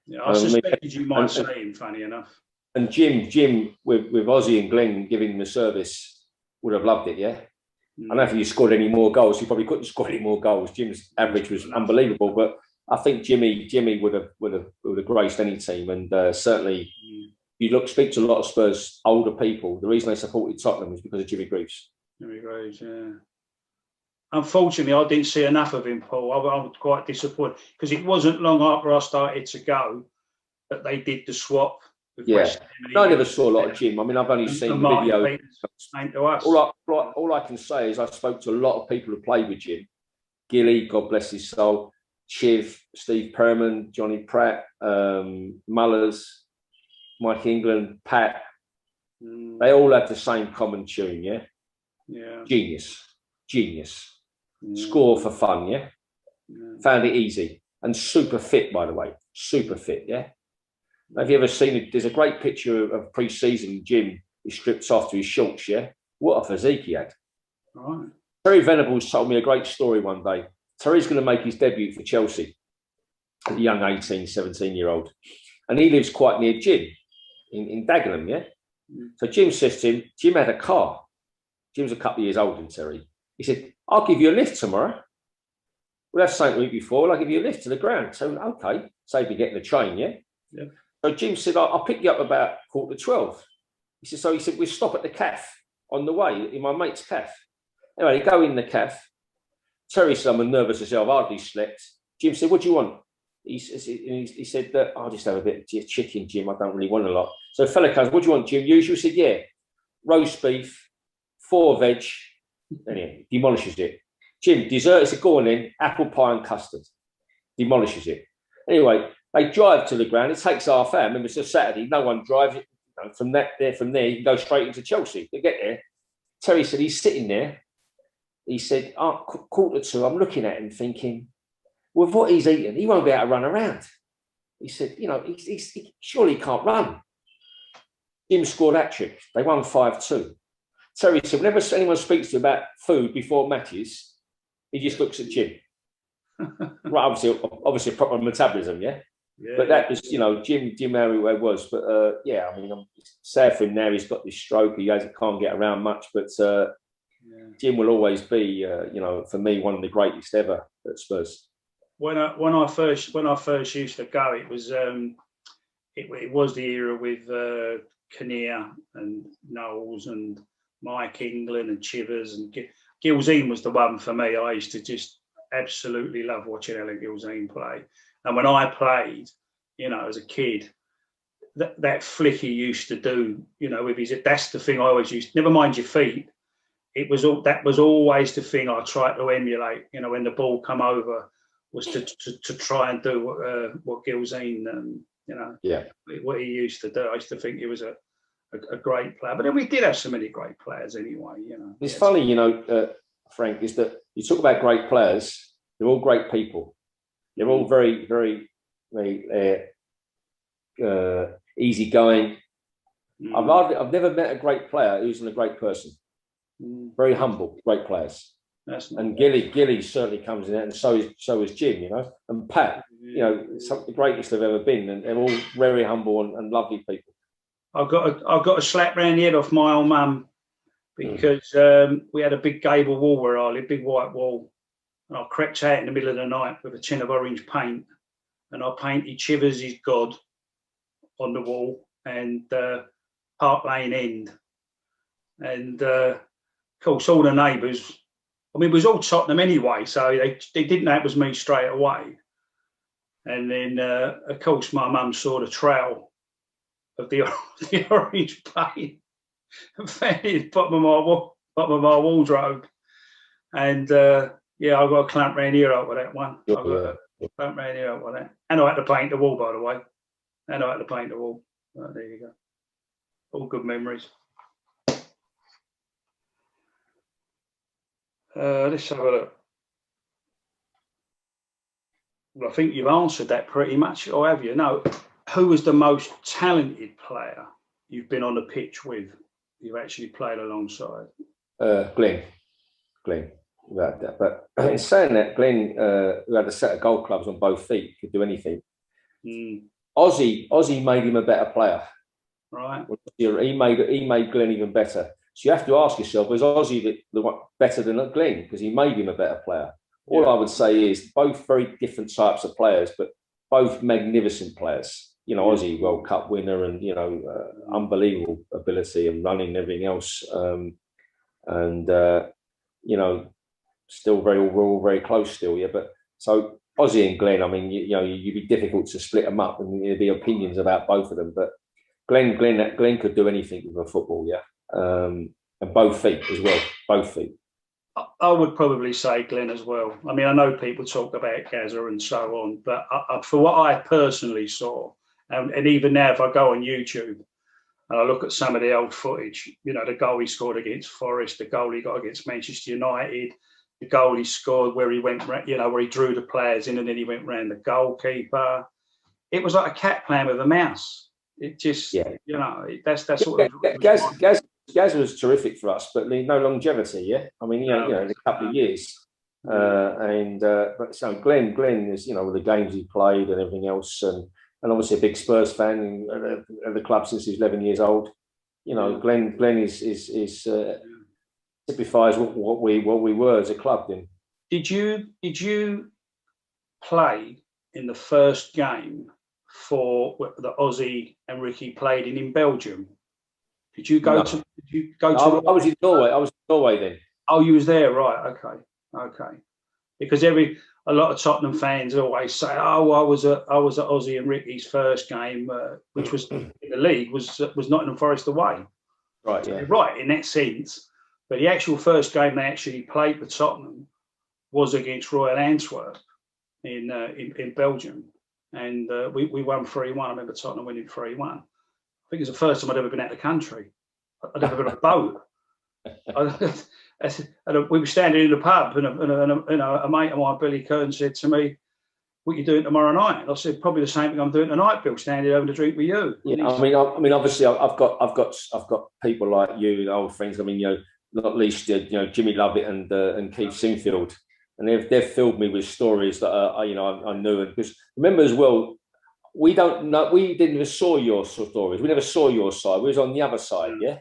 Yeah, I suspected you might say him, funny enough. And Jim with Ozzy and Glenn giving him the service, would have loved it, yeah. I don't know if he scored any more goals. He probably couldn't score any more goals. Jim's average was unbelievable, but I think Jimmy would have graced any team, and certainly speak to a lot of Spurs older people. The reason they supported Tottenham was because of Jimmy Greaves. Jimmy Greaves, yeah. Unfortunately, I didn't see enough of him, Paul. I was quite disappointed because it wasn't long after I started to go that they did the swap. Yeah, I never saw a lot of Jim. I mean, I've only seen the video. All I can say is I spoke to a lot of people who played with Jim. Gilly, God bless his soul, Chiv, Steve Perman, Johnny Pratt, Mullers, Mike England, Pat. They all had the same common tune, yeah? Yeah. Genius. Score for fun, yeah? Found it easy. And super fit, by the way. Super fit, yeah? Have you ever seen it? There's a great picture of pre-season Jim. He strips off to his shorts, yeah? What a physique he had. Right. Terry Venables told me a great story one day. Terry's going to make his debut for Chelsea, a young 18, 17-year-old. And he lives quite near Jim in Dagenham, yeah? So Jim says to him, Jim had a car. Jim's a couple of years older than Terry. He said, I'll give you a lift tomorrow. Well, that's something week before. I'll give you a lift to the ground. So, okay. Save you getting the train, yeah? Yeah. So Jim said, I'll pick you up about 11:45. He said, we'll stop at the cafe on the way, in my mate's cafe. Anyway, they go in the cafe. Terry said, I'm nervous as hell. I've hardly slept. Jim said, what do you want? He said, I'll just have a bit of chicken, Jim. I don't really want a lot. So a fella comes, what do you want, Jim? Usual? He said, yeah, roast beef, 4 veg. Anyway, demolishes it. Jim, dessert, he said, go on then, apple pie and custard. Demolishes it. Anyway, they drive to the ground. It takes half hour. Remember, it's a Saturday. No one drives it. From there, you can go straight into Chelsea. They get there. Terry said, he's sitting there. He said, 1:45. I'm looking at him thinking, with what he's eating, he won't be able to run around. He said, he surely can't run. Jim scored that trick. They won 5-2. Terry said, whenever anyone speaks to him about food before matches, he just looks at Jim. Right, obviously a proper metabolism, yeah? But that was, Jim how he was. But I mean, I'm sad for him now. He's got this stroke. He can't get around much. But Jim will always be, for me, one of the greatest ever at Spurs. When I first used to go, it was the era with Kinnear and Knowles and Mike England and Chivers and Gilzean was the one for me. I used to just absolutely love watching Alan Gilzean play. And when I played, as a kid, that flick he used to do, with his, that's the thing I always used. Never mind your feet. That was always the thing I tried to emulate. When the ball come over, was to try and do what Gilzean, what he used to do. I used to think he was a great player. But then we did have so many great players anyway. It's funny, Frank, is that you talk about great players. They're all great people. They're all very, very, very easygoing. I've never met a great player who isn't a great person. Very humble, great players. And Gilly certainly comes in that, and so is Jim, and Pat, some of the greatest they've ever been, and they're all very humble and lovely people. I've got a slap round the head off my old mum because we had a big gable wall where I lived, big white wall, and I crept out in the middle of the night with a tin of orange paint, and I painted Chivers' God on the wall and Park Lane End, and of course all the neighbours. I mean, it was all Tottenham anyway, so they didn't know it was me straight away. And then, of course, my mum saw the trail of the orange paint and found it at the bottom of my wardrobe. And, I got a clamp round here out with that one. I got a clamp round here out with that. And I had to paint the wall, by the way. Oh, there you go. All good memories. Let's have a look. Well, I think you've answered that pretty much, or have you? No. Who was the most talented player you've been on the pitch with? You've actually played alongside? Glenn. Without that. But in saying that, Glenn, who had a set of goal clubs on both feet, could do anything. Ozzy made him a better player. Right. He made Glenn even better. So you have to ask yourself, was Ozzy better than Glenn? Because he made him a better player. All I would say is both very different types of players, but both magnificent players. Ozzy, World Cup winner, and unbelievable ability and running and everything else. Still we're all very close still, yeah. But so Ozzy and Glenn, I mean, you'd be difficult to split them up, and there'd be opinions about both of them. But Glenn could do anything with a football, yeah. And both feet as well, both feet. I would probably say Glenn as well. I mean, I know people talk about Gazza and so on, but for what I personally saw, and even now, if I go on YouTube and I look at some of the old footage, you know, the goal he scored against Forest, the goal he got against Manchester United, the goal he scored where he went, you know, where he drew the players in and then he went round the goalkeeper. It was like a cat playing with a mouse. It just, you know, that's sort of. Gaz was terrific for us, but no longevity. Yeah, I mean, you know, in a couple of years, but so Glenn is, you know, with the games he played and everything else, and obviously a big Spurs fan at the club since he was 11 years old. You know, Glenn is typifies what we were as a club. Then, did you play in the first game for the Aussie and Ricky played in Belgium? Did you go to? Did you go to? I was in Norway. I was in Norway then. Oh, you was there, right? Okay. Because a lot of Tottenham fans always say, "Oh, I was at Aussie and Ricky's first game, which was in the league, was Nottingham Forest away." Right. Yeah. Right in that sense, but the actual first game they actually played for Tottenham was against Royal Antwerp in Belgium, and we won 3-1. I remember Tottenham winning 3-1. I think it's the first time I'd ever been out of the country. I'd never been on a boat. And we were standing in the pub, and a mate of mine, Billy Kern, said to me, "What are you doing tomorrow night?" And I said, "Probably the same thing I'm doing tonight, Bill, standing over to drink with you." Yeah, I mean, obviously, I've got people like you, old friends. I mean, you know, not least, you know, Jimmy Lovett and Keith Sinfield, and they've filled me with stories that I knew. And because remember as well, we didn't even saw your stories. We never saw your side. We was on the other side, yeah.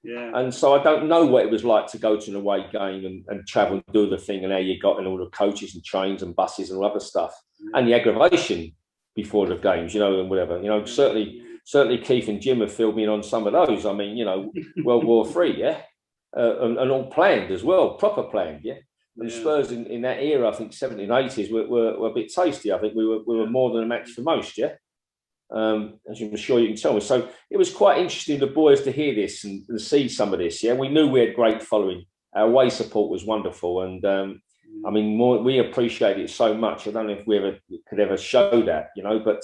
And so I don't know what it was like to go to an away game and travel and do the thing, and how you got in all the coaches and trains and buses and all other stuff, and the aggravation before the games, you know, and whatever. You know, certainly Keith and Jim have filled me in on some of those. I mean, you know, World War III, yeah, and all planned as well, proper planned, yeah. And Spurs in that era, I think 70s and 80s, were a bit tasty. I think we were more than a match for most, yeah. As I'm sure you can tell me. So it was quite interesting, the boys, to hear this and see some of this. Yeah, we knew we had great following. Our away support was wonderful, and I mean, we appreciate it so much. I don't know if we could ever show that, you know. But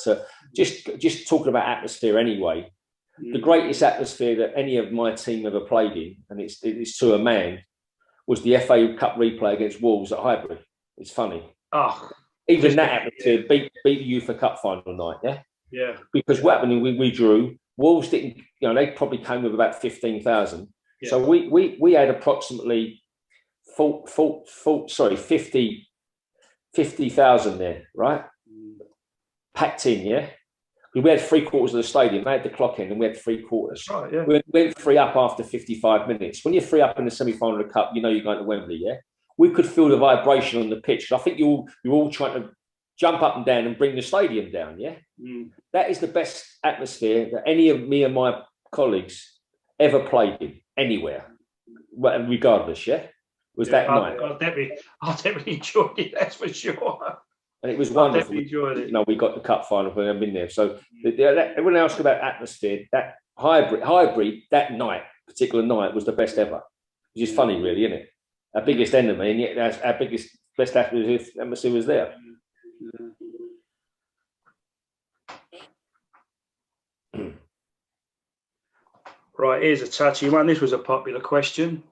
just talking about atmosphere anyway, the greatest atmosphere that any of my team ever played in, and it's to a man, was the FA Cup replay against Wolves at Highbury. It's funny. Oh, even that atmosphere beat the UEFA Cup final night. Yeah. Yeah. Because what happened, we drew. Wolves didn't, you know, they probably came with about 15,000. Yeah. So we had approximately 50,000 there, right? Packed in, yeah. We had 3/4 of the stadium. They had the clock in, and we had 3/4. Right, yeah. We went 3 up after 55 minutes. When you're 3 up in the semi-final of the cup, you know you're going to Wembley, yeah. We could feel the vibration on the pitch. I think you're all trying to jump up and down and bring the stadium down, yeah? That is the best atmosphere that any of me and my colleagues ever played in, anywhere, regardless, yeah? Was that night. I definitely enjoyed it, that's for sure. And it was wonderful. I definitely enjoyed it. You know, we got the cup final when I've been there. So everyone asked about atmosphere, that Highbury, that night, particular night, was the best ever. Which is funny, really, isn't it? Our biggest enemy, and yet our best atmosphere was there. Right, here's a touchy one. This was a popular question.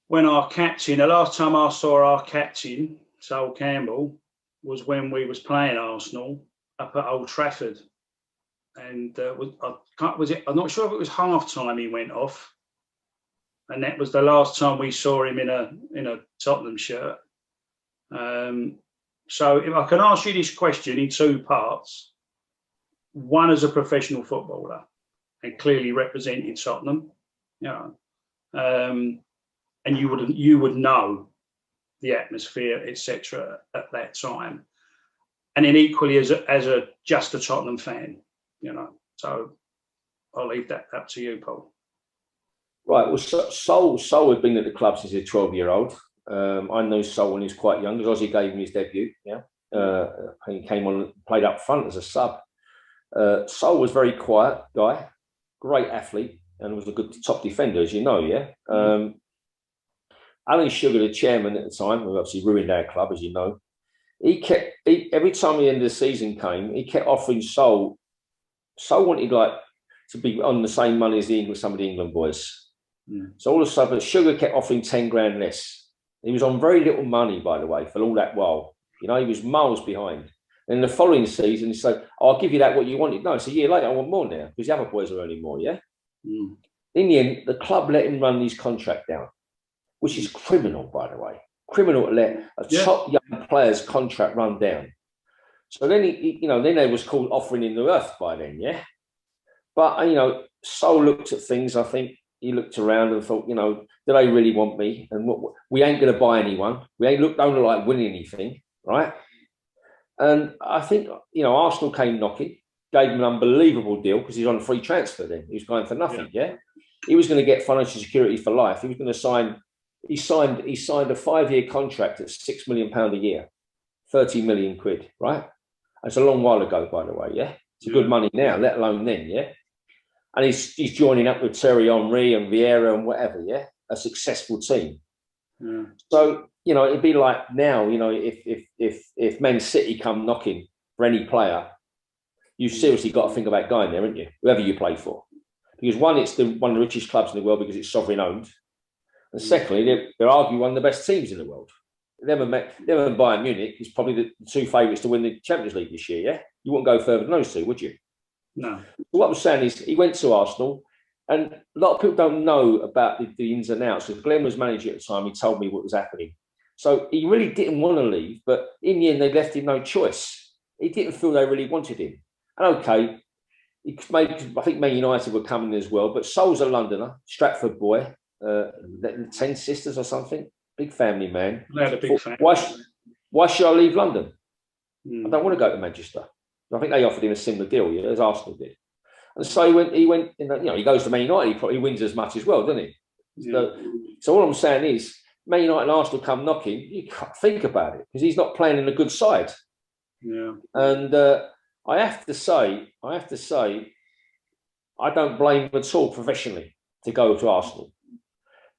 When our captain, the last time I saw our captain, Sol Campbell, was when we was playing Arsenal up at Old Trafford, and I'm not sure if it was half time he went off, and that was the last time we saw him in a Tottenham shirt. So if I can ask you this question in 2 parts, one as a professional footballer and clearly representing Tottenham, you know, and you would know the atmosphere, etc. at that time, and then equally as just a Tottenham fan, you know. So I'll leave that up to you, Paul. Right. Well, Sol had been at the club since he was 12-year-old. I know Sol when he was quite young because Ozzy gave him his debut. Yeah, he came on, played up front as a sub. Sol was very quiet guy, great athlete, and was a good top defender, as you know. Yeah. Alan Sugar, the chairman at the time, who obviously ruined our club, as you know, every time the end of the season came, he kept offering Sol. Sol wanted to be on the same money as some of the England boys. So all of a sudden, Sugar kept offering 10 grand less. He was on very little money, by the way, for all that while. He was miles behind. And the following season, he said, I'll give you that what you wanted. No, it's a year later, I want more now, because the other boys are earning more, yeah? In the end, the club let him run his contract down, which is criminal, by the way. Criminal to let a top young player's contract run down. So then, then they was called offering in the earth by then, yeah? But, Sol looked at things, I think. He looked around and thought, do they really want me? And we ain't going to buy anyone. We don't look like winning anything, right? And I think, Arsenal came knocking, gave him an unbelievable deal because he's on a free transfer then. He was going for nothing, yeah? He was going to get financial security for life. He was going to sign, he signed a 5-year contract at £6 million a year, 30 million quid, right? That's a long while ago, by the way, yeah? It's good money now, let alone then, yeah? And he's joining up with Thierry Henry and Vieira and whatever, yeah? A successful team. Yeah. So, it'd be like now, if Man City come knocking for any player, you've seriously got to think about going there, haven't you? Whoever you play for. Because one, it's one of the richest clubs in the world because it's sovereign owned. And secondly, they're arguably one of the best teams in the world. Them and Bayern Munich is probably the two favourites to win the Champions League this year, yeah? You wouldn't go further than those two, would you? No. What I'm saying is he went to Arsenal, and a lot of people don't know about the ins and outs. If Glenn was manager at the time, he told me what was happening. So he really didn't want to leave, but in the end, they left him no choice. He didn't feel they really wanted him. And okay, I think Man United were coming as well, but Sol's a Londoner, Stratford boy, 10 sisters or something, big family man. They had a big family. Why should I leave London? I don't want to go to Manchester. I think they offered him a similar deal, as Arsenal did. And so he went. He goes to Man United. He probably wins as much as well, doesn't he? Yeah. So all I'm saying is, Man United and Arsenal come knocking. You can't think about it because he's not playing in a good side. Yeah. And I have to say, I don't blame him at all professionally to go to Arsenal.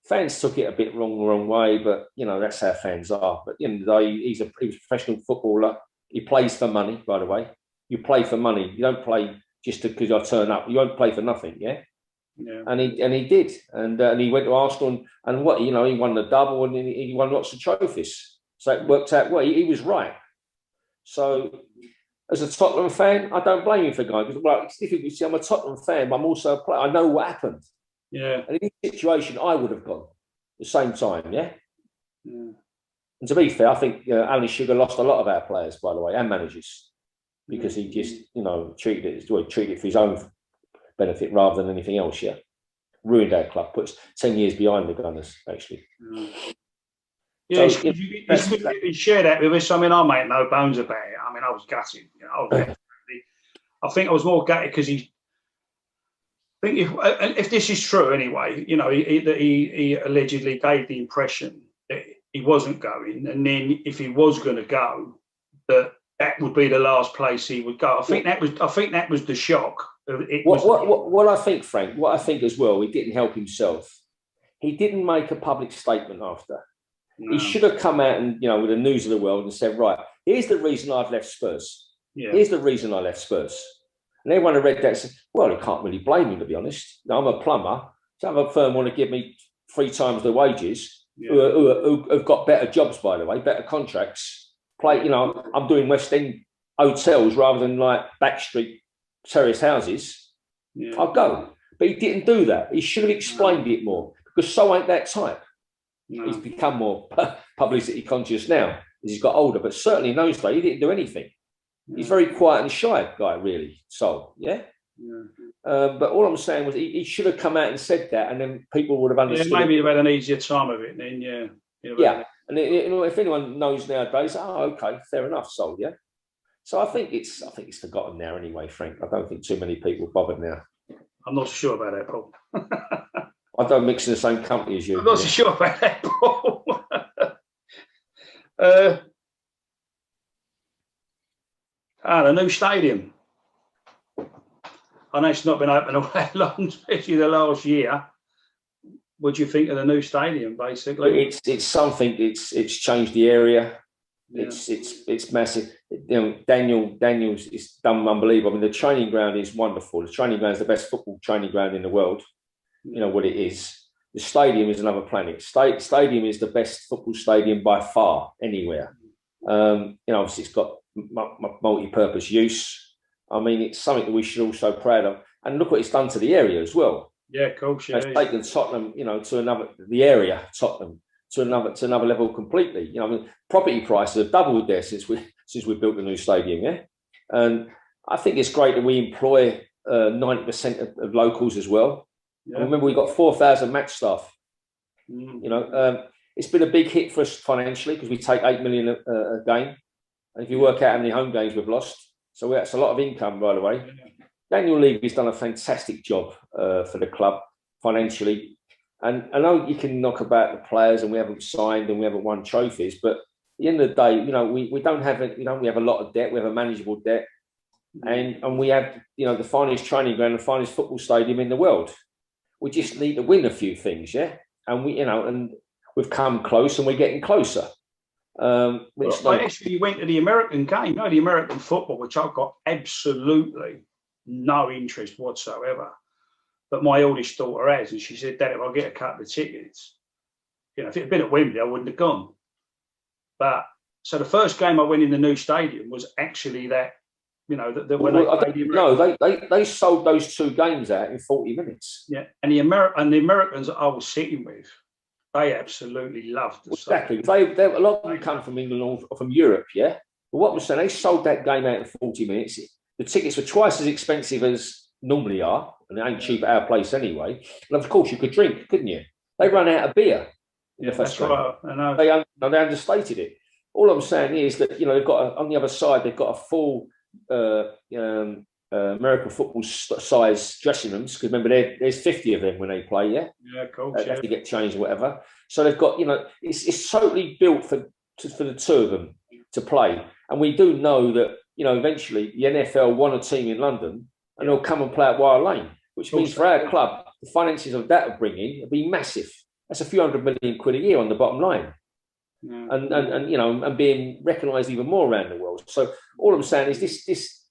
Fans took it a bit wrong way, but that's how fans are. But at the end of the day, he was a professional footballer. He plays for money, by the way. You play for money. You don't play just because I turn up. You won't play for nothing, yeah. And he did, and he went to Arsenal, and what he won the double, and he won lots of trophies. So it worked out well. He was right. So as a Tottenham fan, I don't blame him for going because it's difficult. You see, I'm a Tottenham fan, but I'm also a player. I know what happened. Yeah. And in this situation, I would have gone at the same time, yeah. And to be fair, I think Alan Sugar lost a lot of our players, by the way, and managers. Because he just, treated it for his own benefit rather than anything else. Yeah, ruined our club. Puts 10 years behind the Gunners, actually. Yeah, so, he shared that with us. I mean, I make no bones about it. I mean, I was gutted. I think I was more gutted because I think if this is true anyway, he allegedly gave the impression that he wasn't going, and then if he was going to go, that would be the last place he would go. I think that was the shock. What I think, Frank, what I think as well, he didn't help himself. He didn't make a public statement after. No. He should have come out and, with the news of the world and said, right, here's the reason I've left Spurs. Yeah. Here's the reason I left Spurs. And everyone who read that said, well, you can't really blame him, to be honest. I'm a plumber. Some other firm want to give me 3 times the wages, who've got better jobs, by the way, better contracts. I'm doing West End hotels rather than like backstreet terrace houses. Yeah. I'll go. But he didn't do that. He should have explained it more because So ain't that type. No. He's become more publicity conscious now as he's got older, but certainly in those days, he didn't do anything. Yeah. He's very quiet and shy guy, really. So, yeah. But all I'm saying was he should have come out and said that, and then people would have understood. Yeah, maybe you've had an easier time of it then, yeah. Yeah. And if anyone knows nowadays, okay, fair enough, Sol, yeah. So I think it's forgotten now anyway, Frank. I don't think too many people bother now. I'm not sure about that, Paul. I don't mix in the same company as you. I'm not so sure about that, Paul. The new stadium. I know it's not been open all that long, especially the last year. What do you think of the new stadium? Basically, it's something. It's changed the area. Yeah. It's massive. Daniel's is done unbelievable. I mean, the training ground is wonderful. The training ground is the best football training ground in the world. You know what it is. The stadium is another planet. Stadium is the best football stadium by far anywhere. Obviously it's got multi-purpose use. I mean, it's something that we should also be proud of. And look what it's done to the area as well. Yeah, of course. Yeah, it's taken Tottenham, to another level completely. I mean, property prices have doubled there since we built the new stadium. Yeah, and I think it's great that we employ 90% of locals as well. Yeah. Remember, we got 4,000 match staff. It's been a big hit for us financially because we take 8 million a game. And if you work out how many home games we've lost, so that's a lot of income, by the way. Daniel Levy's done a fantastic job for the club financially. And I know you can knock about the players, and we haven't signed and we haven't won trophies, but at the end of the day, we don't have it. We have a lot of debt. We have a manageable debt, and we have the finest training ground, the finest football stadium in the world. We just need to win a few things, yeah. And we've come close, and we're getting closer. Actually, you went to the American game, the American football, which I've got absolutely no interest whatsoever. But my oldest daughter has, and she said, "Dad, if I get a couple of tickets, if it had been at Wembley, I wouldn't have gone." But so the first game I went in the new stadium was actually that. They sold those two games out in 40 minutes. Yeah, and the Americans that I was sitting with, they absolutely loved the exactly. A lot of them come from England or from Europe, yeah. But what was saying, they sold that game out in 40 minutes. The tickets were twice as expensive as normally are, and they ain't cheap at our place anyway. And of course, you could drink, couldn't you? They ran out of beer. That's right. I know. They understated it. All I'm saying is that they've got on the other side, they've got a full American football size dressing rooms, because remember there's 50 of them when they play. Yeah, cool. They have to get changed or whatever. So they've got it's totally built for the two of them to play. And we do know that eventually the NFL want a team in London, and they'll come and play at Wild Lane, which means for our club the finances of that will bring in will be massive. That's a few £100 million a year on the bottom line. Yeah. And being recognised even more around the world. So all I'm saying is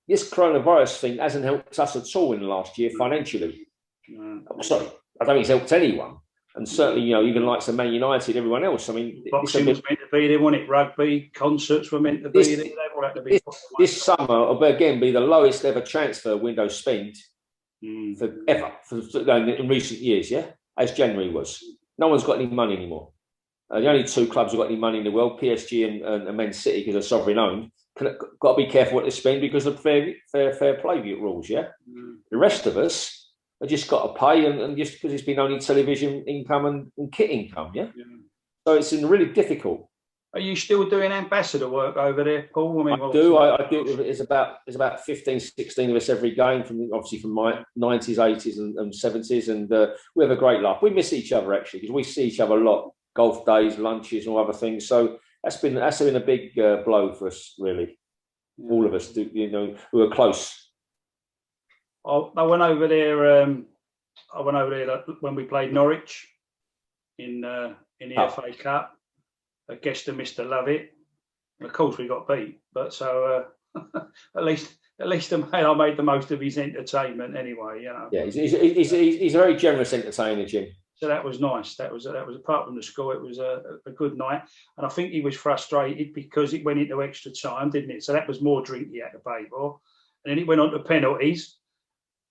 this coronavirus thing hasn't helped us at all in the last year financially. Sorry, I don't think it's helped anyone, and certainly even like some Man United, everyone else. I mean, boxing was meant to be there, wasn't it? Rugby, concerts were meant to be there. This summer will again be the lowest ever transfer window spent for in recent yees. Yeah, as January was. No one's got any money anymore. The only two clubs who've got any money in the world, PSG and Man City, because they're sovereign owned, got to be careful what they spend because of fair play rules. Yeah, the rest of us have just got to pay, and just because it's been only television income and kit income. Yeah, so it's really difficult. Are you still doing ambassador work over there, Paul? I do. It's about 15, 16 of us every game, from my 90s, 80s, and 70s, and we have a great laugh. We miss each other actually because we see each other a lot. Golf days, lunches, and all other things. So that's been a big blow for us, really. All of us, who are close. I went over there. When we played Norwich in the FA Cup against Mr. Lovett. And of course, we got beat, but so at least I made the most of his entertainment anyway. Yeah, he's a very generous entertainer, Jim. So that was nice. That was apart from the score, it was a good night. And I think he was frustrated because it went into extra time, didn't it? So that was more drink he had to pay for. And then it went on to penalties.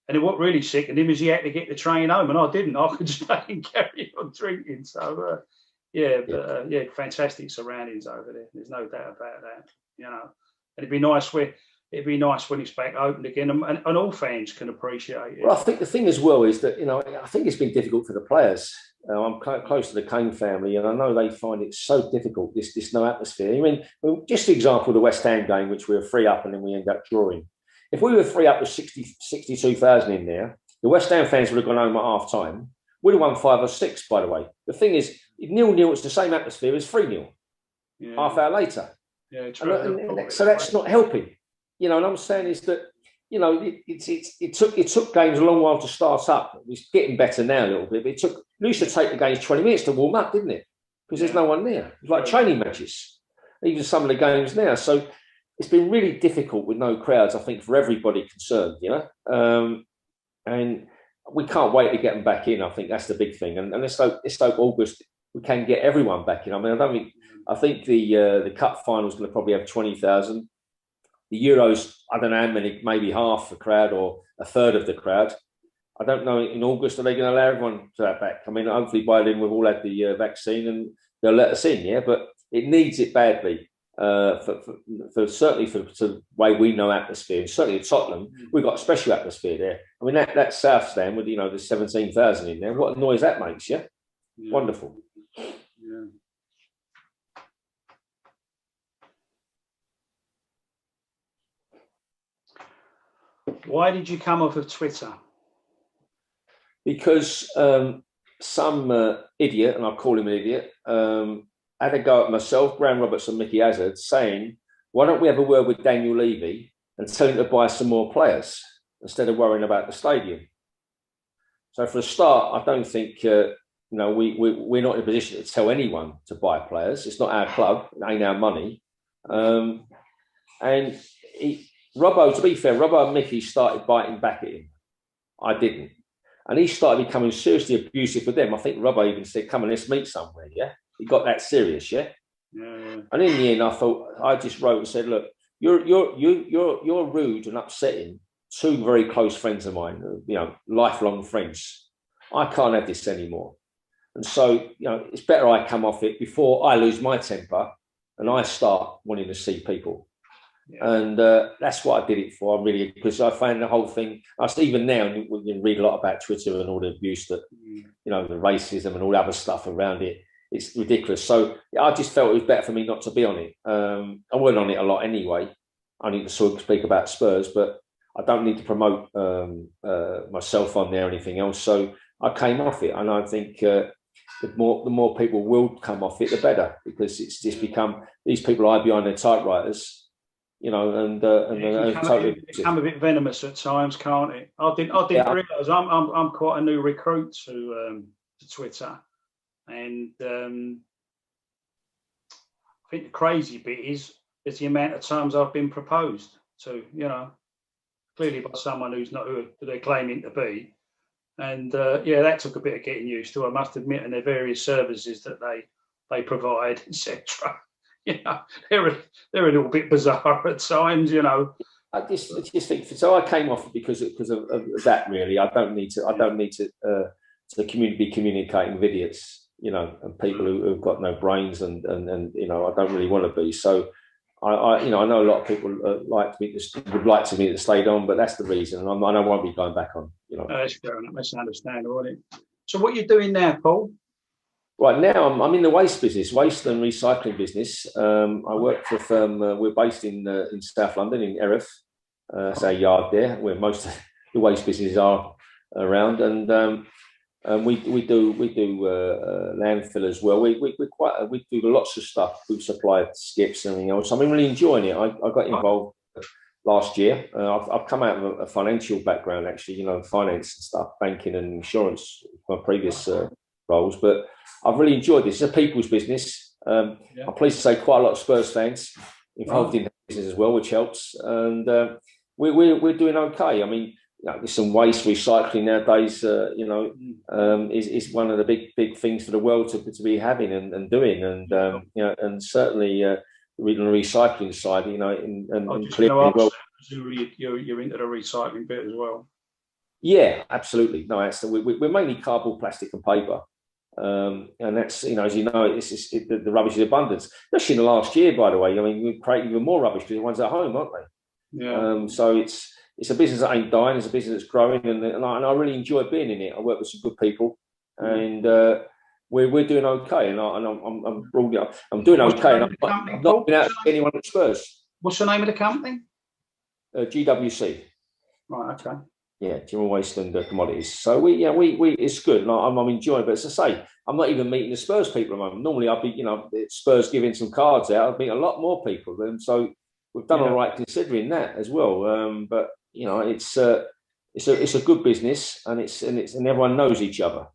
And then what really sickened him is he had to get the train home, and I didn't. I could stay and carry on drinking. So fantastic surroundings over there. There's no doubt about that. And it'd be nice when it's back open again, and all fans can appreciate it. Well, I think the thing as well is that, I think it's been difficult for the players. I'm close to the Kane family, and I know they find it so difficult, this no atmosphere. I mean, just for example, the West Ham game, which we were 3-up and then we end up drawing. If we were 3-up with 62,000 in there, the West Ham fans would have gone home at half time. We'd have won 5 or 6, by the way. The thing is, 0-0, it's the same atmosphere as 3-0, half hour later. Yeah, true. So that's not helping. And I'm saying is that you know, it took games a long while to start up. It's getting better now a little bit, but it used to take the games 20 minutes to warm up, didn't it? Because there's no one there. It's like training matches, even some of the games now. So it's been really difficult with no crowds, I think, for everybody concerned, you know. And we can't wait to get them back in. I think that's the big thing. And let's hope August we can get everyone back in. I mean, I think the cup final is going to probably have 20,000. The Euros, I don't know how many, maybe half the crowd or a third of the crowd. I don't know. In August, are they going to allow everyone to have back? I mean, hopefully by then we've all had the vaccine and they'll let us in. Yeah, but it needs it badly. Certainly for the way we know atmosphere, and certainly at Tottenham, we've got a special atmosphere there. I mean, that South Stand with the 17,000 in there. What a noise that makes! Yeah, wonderful. Yeah. Why did you come off of Twitter? Because some idiot, and I'll call him an idiot, had a go at myself, Graham Roberts and Mickey Hazard, saying, why don't we have a word with Daniel Levy and tell him to buy some more players instead of worrying about the stadium? So for a start, I don't think, we're not in a position to tell anyone to buy players. It's not our club, it ain't our money. Robbo, to be fair, Robbo and Mickey started biting back at him. I didn't. And he started becoming seriously abusive with them. I think Robbo even said, come on, let's meet somewhere, yeah? He got that serious, yeah? Yeah. And in the end, I just wrote and said, look, you're rude and upsetting two very close friends of mine, lifelong friends. I can't have this anymore. And so, it's better I come off it before I lose my temper and I start wanting to see people. Yeah. And that's what I did it for, really, because I found the whole thing, even now, we can read a lot about Twitter and all the abuse that, the racism and all the other stuff around it. It's ridiculous. So I just felt it was better for me not to be on it. I wasn't on it a lot anyway. I need to sort of speak about Spurs, but I don't need to promote myself on there or anything else. So I came off it, and I think the more people will come off it, the better, because it's just become these people are behind their typewriters. It become a bit venomous at times, can't it? I didn't realise I'm quite a new recruit to Twitter, and I think the crazy bit is the amount of times I've been proposed to, clearly by someone who's not who they're claiming to be, and that took a bit of getting used to, I must admit, and their various services that they provide, etc. They're a little bit bizarre at times, I just think so. I came off because of that. Really, I don't need to be communicating with idiots, and people who've got no brains, and I don't really want to be. So I know a lot of people would like me to stay on, but that's the reason, and I won't be going back on. That's fair enough. That's understandable, isn't it? So what are you doing now, Paul? Right now, I'm in the waste and recycling business. I work for a firm. We're based in South London, in Erith. It's our yard there, where most of the waste businesses are around, and we do landfill as well. We do lots of stuff. We supply skips and everything else. I'm really enjoying it. I got involved last year. I've come out of a financial background, actually. Finance and stuff, banking and insurance. My previous roles, but I've really enjoyed this. It's a people's business. I'm pleased to say quite a lot of Spurs fans involved in the business as well, which helps. And we're doing okay. I mean, there's some waste recycling nowadays. Is one of the big things for the world to be having and doing. And and certainly on the recycling side, you're into the recycling bit as well. Yeah, absolutely. No, we're mainly cardboard, plastic, and paper. And that's, as you know, the rubbish is abundance, especially in the last year, by the way. I mean, we've created even more rubbish because everyone's at home, aren't they? Yeah. So it's a business that ain't dying. It's a business that's growing, and I really enjoy being in it. I work with some good people, and we're doing okay. And I'm doing okay. And I'm not been out to anyone at Spurs. What's the name of the company? GWC. Right. Okay. Yeah, general waste and commodities. So we it's good. And I'm enjoying it. But as I say, I'm not even meeting the Spurs people at the moment. Normally I'd be, Spurs giving some cards out. I'd meet a lot more people. And so we've done all right considering that as well. But it's a good business, and everyone knows each other,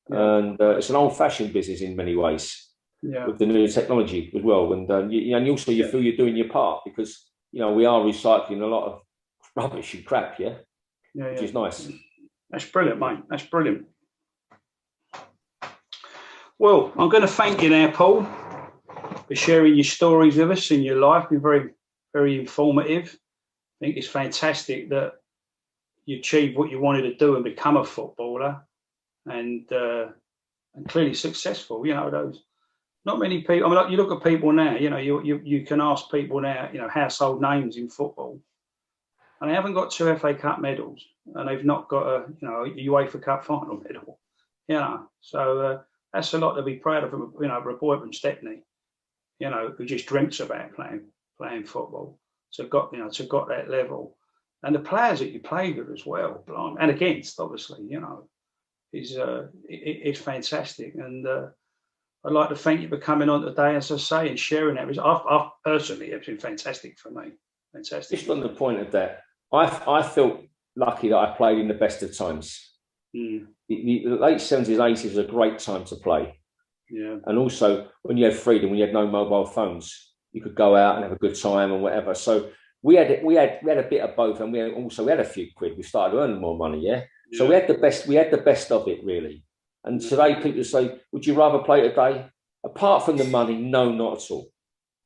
and it's an old-fashioned business in many ways, with the new technology as well, and also you feel you're doing your part, because we are recycling a lot of rubbish and crap, which is nice. That's brilliant, mate. That's brilliant. Well, I'm going to thank you now, Paul, for sharing your stories with us in your life. Been very, very informative. I think it's fantastic that you achieved what you wanted to do and become a footballer, and clearly successful. Those not many people. I mean, like, you look at people now. You can ask people now. Household names in football, and they haven't got 2 FA Cup medals, and they've not got a UEFA Cup final medal. So that's a lot to be proud of. A boy from Stepney, who just dreams about playing football. So got that level. And the players that you played with as well, and against, obviously, it's fantastic. And I'd like to thank you for coming on today, as I say, and sharing that. I've personally, it's been fantastic for me. Fantastic. Just on the point of that, I felt lucky that I played in the best of times. The late 70s, 80s was a great time to play. Yeah. And also, when you had freedom, when you had no mobile phones, you could go out and have a good time and whatever. So we had a bit of both, and we had a few quid. We started earning more money, So we had the best. We had the best of it, really. And today, people say, "Would you rather play today?" Apart from the money, no, not at all.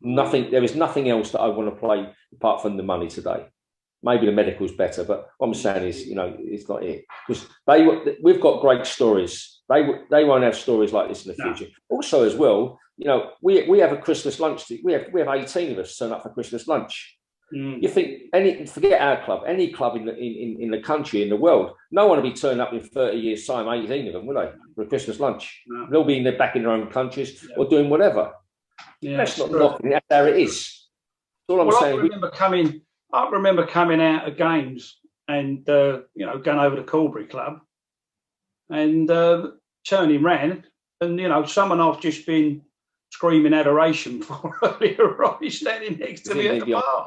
Nothing. There is nothing else that I want to play apart from the money today. Maybe the medical's better, but what I'm saying is, it's not it, because we've got great stories. They won't have stories like this in the future. Also, as well, we have a Christmas lunch. We have 18 of us turn up for Christmas lunch. You think forget our club, any club in the country, in the world, no one will be turning up in 30 years' time, 18 of them, will they, for a Christmas lunch? No. They'll be back in their own countries or doing whatever. That's not knocking. That's how it is. That's all I'm saying. I remember coming out of games and going over to Corbury Club and turning round, and someone I've just been screaming adoration for earlier on is standing next to me at the bar.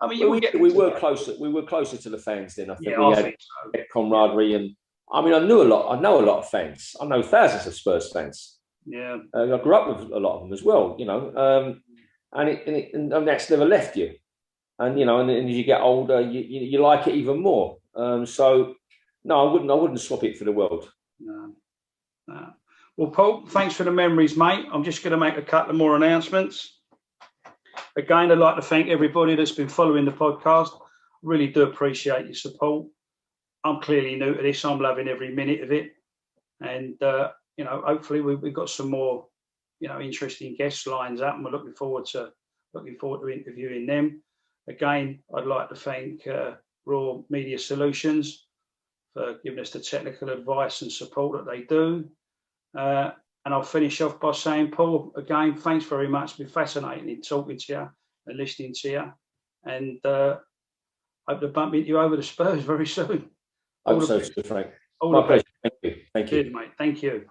I mean, we were closer. We were closer to the fans then. I think we had camaraderie, and I mean, I know a lot of fans. I know thousands of Spurs fans. Yeah, I grew up with a lot of them as well. And that's never left you. And and as you get older, you like it even more. So no, I wouldn't swap it for the world. No. Well, Paul, thanks for the memories, mate. I'm just going to make a couple of more announcements. Again, I'd like to thank everybody that's been following the podcast. Really do appreciate your support. I'm clearly new to this. I'm loving every minute of it. And, hopefully we've got some more, interesting guest lines up, and we're looking forward to interviewing them. Again, I'd like to thank Raw Media Solutions for giving us the technical advice and support that they do. And I'll finish off by saying, Paul, again, thanks very much. It's been fascinating in talking to you and listening to you. And hope to bump into you over the Spurs very soon. Hope so, Frank. All the best. Thank you. Cheers, mate. Thank you.